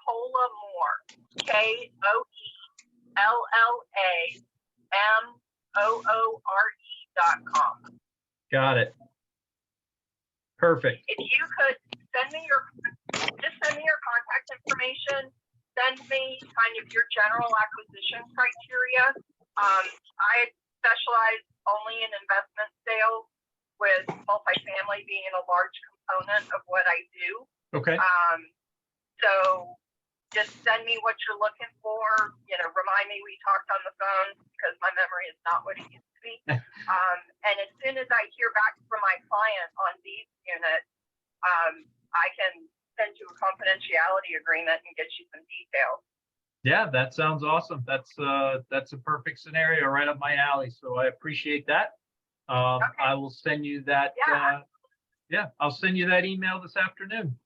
Colamore, KOLLAMOORE.com. Got it. Perfect. If you could send me your contact information, send me kind of your general acquisition criteria. I specialize only in investment sales, with multifamily being a large component of what I do. Okay. So just send me what you're looking for. Remind me we talked on the phone, because my memory is not what it used to be. And as soon as I hear back from my client on these units, I can send you a confidentiality agreement and get you some details. Yeah, that sounds awesome. That's a perfect scenario right up my alley. So I appreciate that. Okay. I will send you that. Yeah. I'll send you that email this afternoon.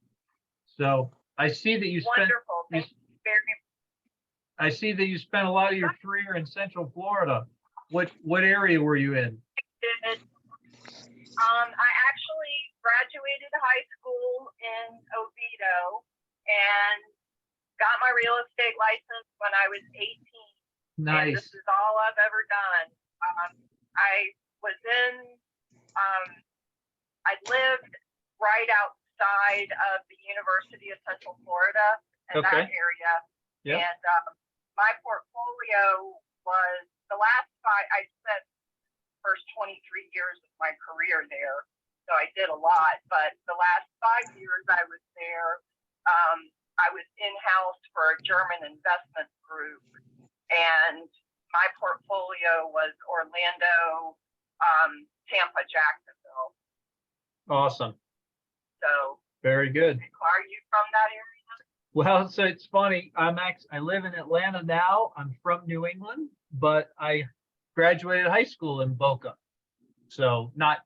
So I see that you spent. Wonderful. Thank you very much. I see that you spent a lot of your career in Central Florida. What area were you in? I actually graduated high school in Oviedo and got my real estate license when I was 18. And this Nice. is all I've ever done. I was I lived right outside of the University of Central Florida in that area. Yep. And my portfolio was I spent the first 23 years of my career there. So I did a lot, but the last 5 years I was there, I was in-house for a German investment group, and my portfolio was Orlando, Tampa, Jacksonville. Awesome. So Very good. are you from that area? Well, so it's funny. I live in Atlanta now. I'm from New England, but I graduated high school in Boca. So not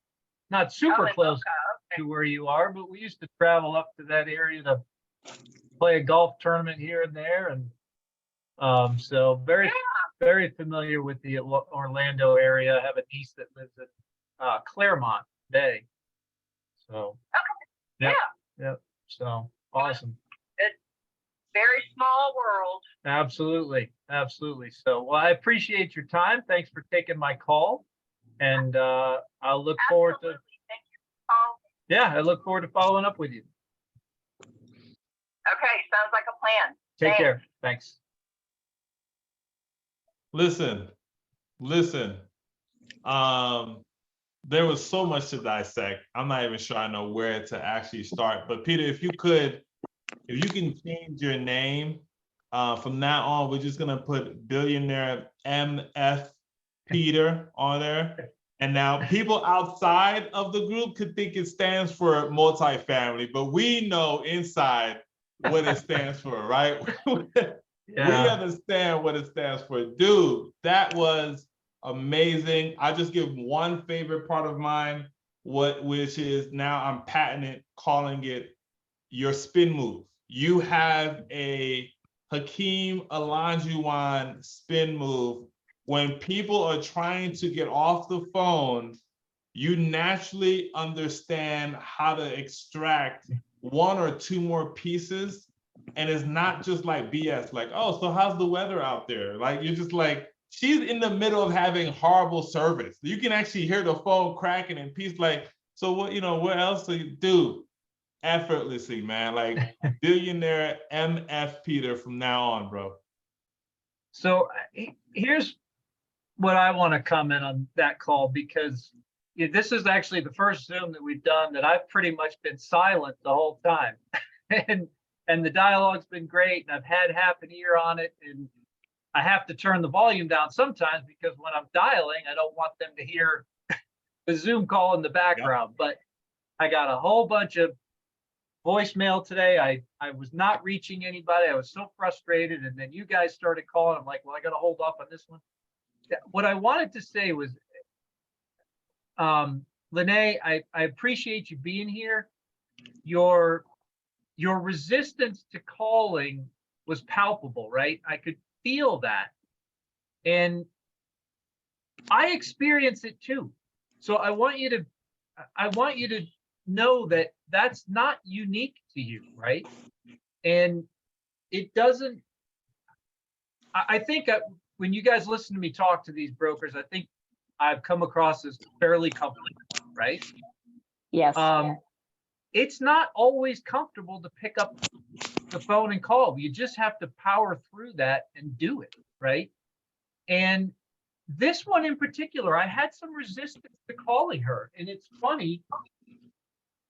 super in close Boca, okay. to where you are, but we used to travel up to that area to play a golf tournament here and there. And so very familiar with the Orlando area. I have a niece that lives in Claremont Bay. So Okay. yeah. So awesome. Very small world. Absolutely. So, well, I appreciate your time. Thanks for taking my call. And I'll look forward to. Thank you for calling. Yeah, I look forward to following up with you. Okay, sounds like a plan. Take Thanks. care. Thanks. Listen. There was so much to dissect. I'm not even sure I know where to actually start. But Peter, if you can change your name, from now on, we're just gonna put billionaire MF Peter on there. And now people outside of the group could think it stands for multifamily, but we know inside what it stands for, right? We understand what it stands for. Dude, that was amazing. I just give one favorite part of mine, which is now I'm patented calling it your spin move. You have a Hakeem Olajuwon spin move. When people are trying to get off the phone, you naturally understand how to extract one or two more pieces. And it's not just like BS, like, oh, so how's the weather out there? Like, you're just like, she's in the middle of having horrible service. You can actually hear the phone cracking and piece like, so what, what else do you do? Effortlessly, man. Like billionaire MF Peter from now on, bro. So here's what I want to comment on that call, because this is actually the first Zoom that we've done that I've pretty much been silent the whole time. and the dialogue's been great, and I've had half an ear on it, and I have to turn the volume down sometimes because when I'm dialing, I don't want them to hear the Zoom call in the background. But I got a whole bunch of voicemail today. I was not reaching anybody. I was so frustrated. And then you guys started calling. I'm like, well, I got to hold off on this one. What I wanted to say was, Lene, I appreciate you being here. Your resistance to calling was palpable, right? I could feel that. And I experience it too. So I want you to know that that's not unique to you, right? And it doesn't, I think when you guys listen to me talk to these brokers, I think I've come across as fairly comfortable, right? Yes. It's not always comfortable to pick up the phone and call. You just have to power through that and do it, right? And this one in particular, I had some resistance to calling her. And it's funny,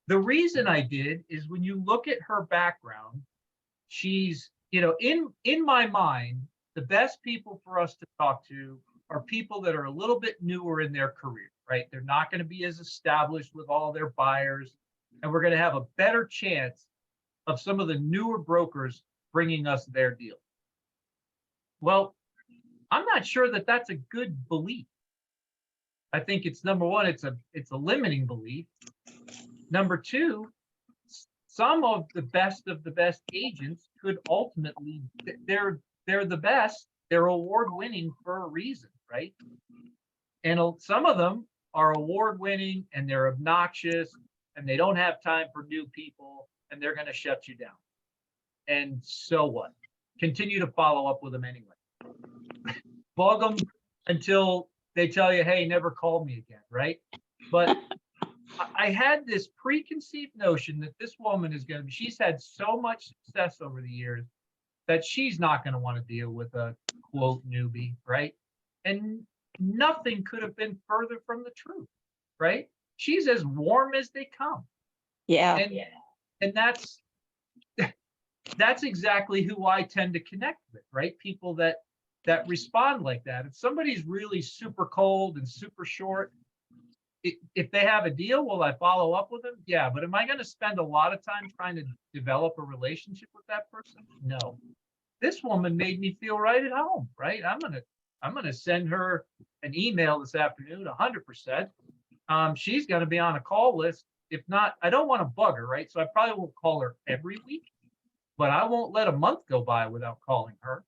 the reason I did is when you look at her background, she's, in my mind, the best people for us to talk to are people that are a little bit newer in their career, right? They're not going to be as established with all their buyers, and we're going to have a better chance of some of the newer brokers bringing us their deal. Well, I'm not sure that that's a good belief. I think it's, number one, it's a limiting belief. Number two, some of the best agents could ultimately, they're the best, they're award winning for a reason, right? And some of them are award winning and they're obnoxious and they don't have time for new people and they're going to shut you down. And so what? Continue to follow up with them anyway. Bug them until they tell you, hey, never call me again, right? But I had this preconceived notion that this woman is going to be, she's had so much success over the years that she's not going to want to deal with a quote newbie, right? And nothing could have been further from the truth, right? She's as warm as they come. Yeah. And that's exactly who I tend to connect with, right? People that respond like that. If somebody's really super cold and super short, if they have a deal, will I follow up with them? Yeah, but am I going to spend a lot of time trying to develop a relationship with that person? No. This woman made me feel right at home, right? I'm gonna send her an email this afternoon, 100%. She's going to be on a call list. If not, I don't want to bug her, right? So I probably won't call her every week, but I won't let a month go by without calling her.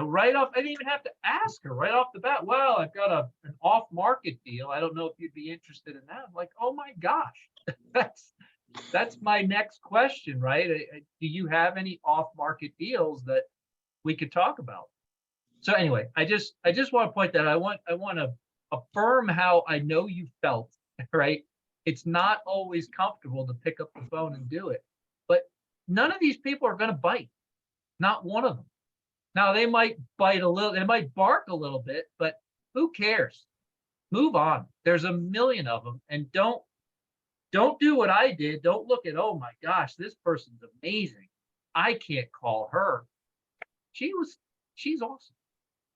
Right off, I didn't even have to ask her right off the bat. Well, I've got an off-market deal. I don't know if you'd be interested in that. I'm like, oh my gosh, that's my next question, right? Do you have any off-market deals that we could talk about? So anyway, I just want to point that I want to affirm how I know you felt, right? It's not always comfortable to pick up the phone and do it, but none of these people are going to bite. Not one of them. Now they might bite a little, they might bark a little bit, but who cares? Move on. There's a million of them, and don't do what I did. Don't look at, oh my gosh, this person's amazing, I can't call her. She's awesome.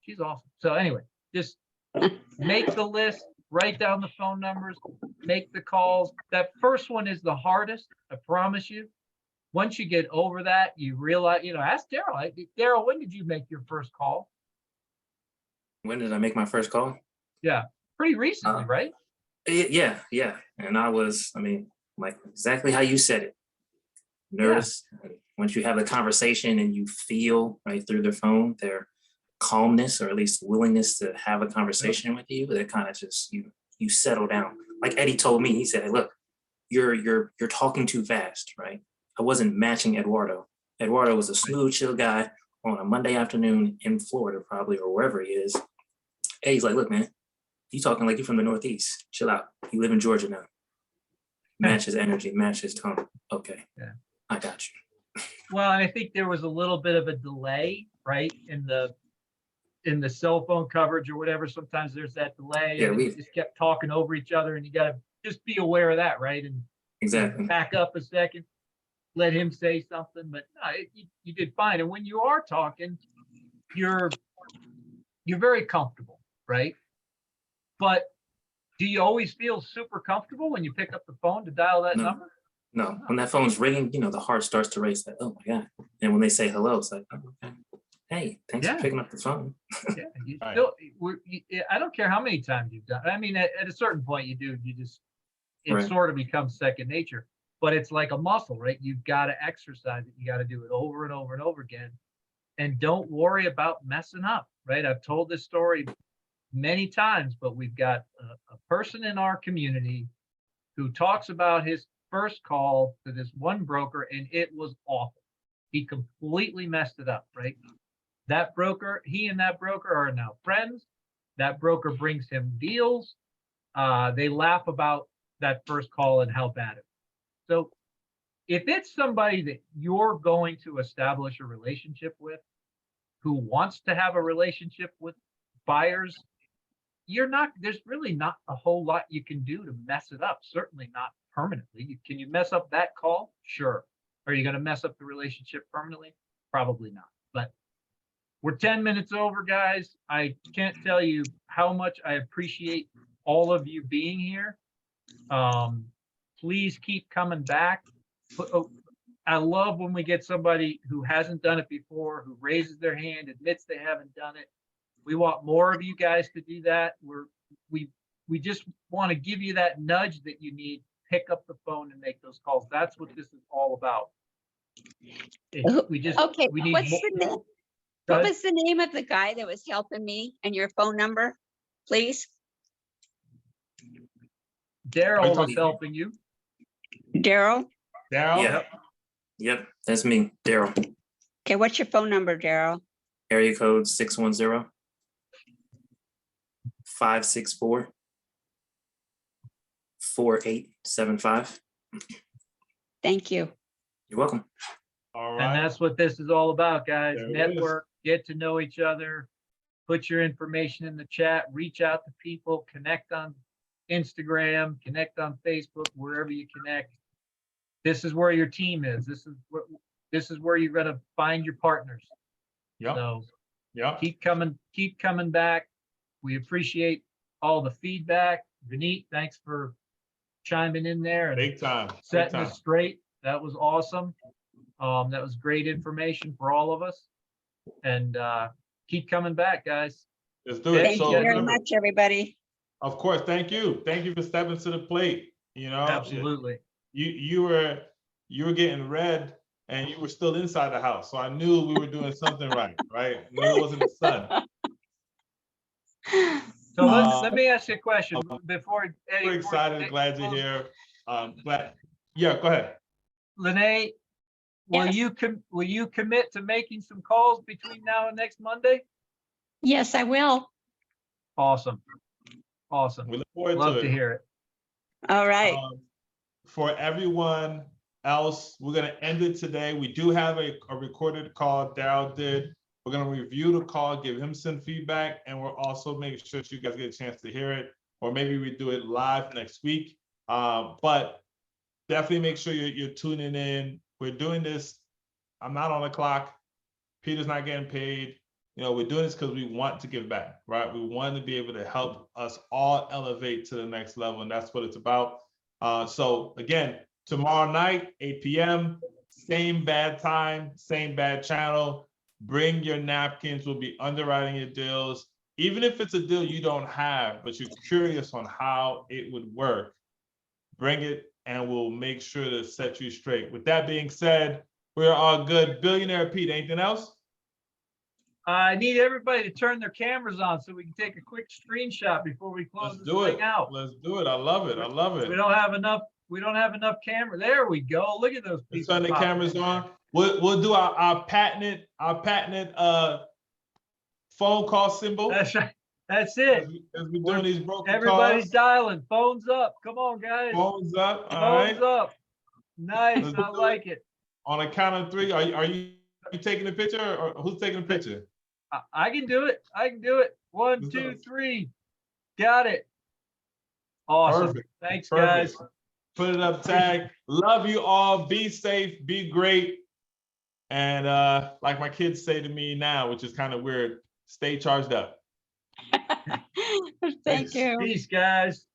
She's awesome. So anyway, just make the list, write down the phone numbers, make the calls. That first one is the hardest, I promise you. Once you get over that, you realize, ask Daryl. Daryl, when did you make your first call? When did I make my first call? Yeah, pretty recently, right? Yeah. And like exactly how you said it. Nervous. Yeah. Once you have a conversation and you feel right through the phone, their calmness or at least willingness to have a conversation with you, that kind of just you settle down. Like Eddie told me, he said, hey, look, you're talking too fast, right? I wasn't matching Eduardo. Eduardo was a smooth, chill guy on a Monday afternoon in Florida, probably, or wherever he is. Eddie's like, look, man, you talking like you're from the Northeast. Chill out. You live in Georgia now. Match his energy, match his tone. Okay. Yeah. I got you. Well, I think there was a little bit of a delay, right? In the cell phone coverage or whatever. Sometimes there's that delay. Yeah, we just kept talking over each other, and you got to just be aware of that, right? And exactly back up a second, let him say something, but no, you did fine. And when you are talking, you're very comfortable, right? But do you always feel super comfortable when you pick up the phone to dial that number? No, when that phone's ringing, you know, the heart starts to race. Like, oh my God. And when they say hello, it's like, oh, okay. Hey, thanks Yeah. for picking up the phone. Yeah, you Right. still, I don't care how many times you've done. I mean, at a certain point, you just it Right. sort of becomes second nature. But it's like a muscle, right? You've got to exercise it. You got to do it over and over and over again. And don't worry about messing up, right? I've told this story many times, but we've got a person in our community who talks about his first call to this one broker, and it was awful. He completely messed it up, right? That broker, he and that broker are now friends. That broker brings him deals. They laugh about that first call and how bad it was. So if it's somebody that you're going to establish a relationship with, who wants to have a relationship with buyers, there's really not a whole lot you can do to mess it up. Certainly not permanently. Can you mess up that call? Sure. Are you going to mess up the relationship permanently? Probably not. But we're 10 minutes over, guys. I can't tell you how much I appreciate all of you being here. Please keep coming back. I love when we get somebody who hasn't done it before, who raises their hand, admits they haven't done it. We want more of you guys to do that. We just want to give you that nudge that you need. Pick up the phone and make those calls. That's what this is all about. Okay, we need what's more. the name? What was the name of the guy that was helping me and your phone number, please? Daryl was helping you. Daryl? Daryl? Yep, that's me, Daryl. Okay, what's your phone number, Daryl? Area code 610-564-4875. Thank you. You're welcome. All And right. that's what this is all about, guys. There it Network, get to know each other, put your information in the chat, reach out to people, connect on Instagram, connect on Facebook, wherever you connect. This is where your team is. This is where you're gonna find your partners. Yep. So Yep. keep coming back. We appreciate all the feedback. Vineet, thanks for chiming in there and Big time. Big setting time. us straight. That was awesome. That was great information for all of us. And keep coming back, guys. Let's do it. Thank So you very remember, much, everybody. of course, thank you. Thank you for stepping to the plate. You know, Absolutely. You were getting red and you were still inside the house. So I knew we were doing something right, right? I knew it wasn't the sun. So let me ask you a question before Eddie. We're excited, glad you're here. Glad. Yeah, go ahead. Lene, will you commit to making some calls between now and next Monday? Yes, I will. Awesome. Awesome. We look forward Love to to it. hear it. All right. For everyone else, we're gonna end it today. We do have a recorded call Daryl did. We're gonna review the call, give him some feedback, and we'll also make sure you guys get a chance to hear it, or maybe we do it live next week. But definitely make sure you're tuning in. We're doing this. I'm not on the clock. Peter's not getting paid. You know, we're doing this because we want to give back, right? We want to be able to help us all elevate to the next level, and that's what it's about. So again, tomorrow night, 8 p.m., same bad time, same bad channel. Bring your napkins. We'll be underwriting your deals. Even if it's a deal you don't have, but you're curious on how it would work, bring it and we'll make sure to set you straight. With that being said, we're all good. Billionaire Pete, anything else? I need everybody to turn their cameras on so we can take a quick screenshot before we close Let's this do thing it. out. Let's do it. I love it. I love it. We don't have enough camera. There we go. Look at those Let's people. turn the popping cameras in. on. We'll do our patented phone call symbol. That's right. That's it. As we're doing these broken Everybody's calls. dialing. Phones up. Come on, guys. Phones up. All Phones right. up. Nice. Let's I do like it. On a count of three, are you taking a picture or who's taking a picture? I can do it. I can do it. 1, Let's 2, go. 3. Got it. Awesome. Perfect. Thanks, Perfect. guys. Put it up, tag. Love you all. Be safe. Be great. And like my kids say to me now, which is kind of weird, stay charged up. Thank you. Peace, guys.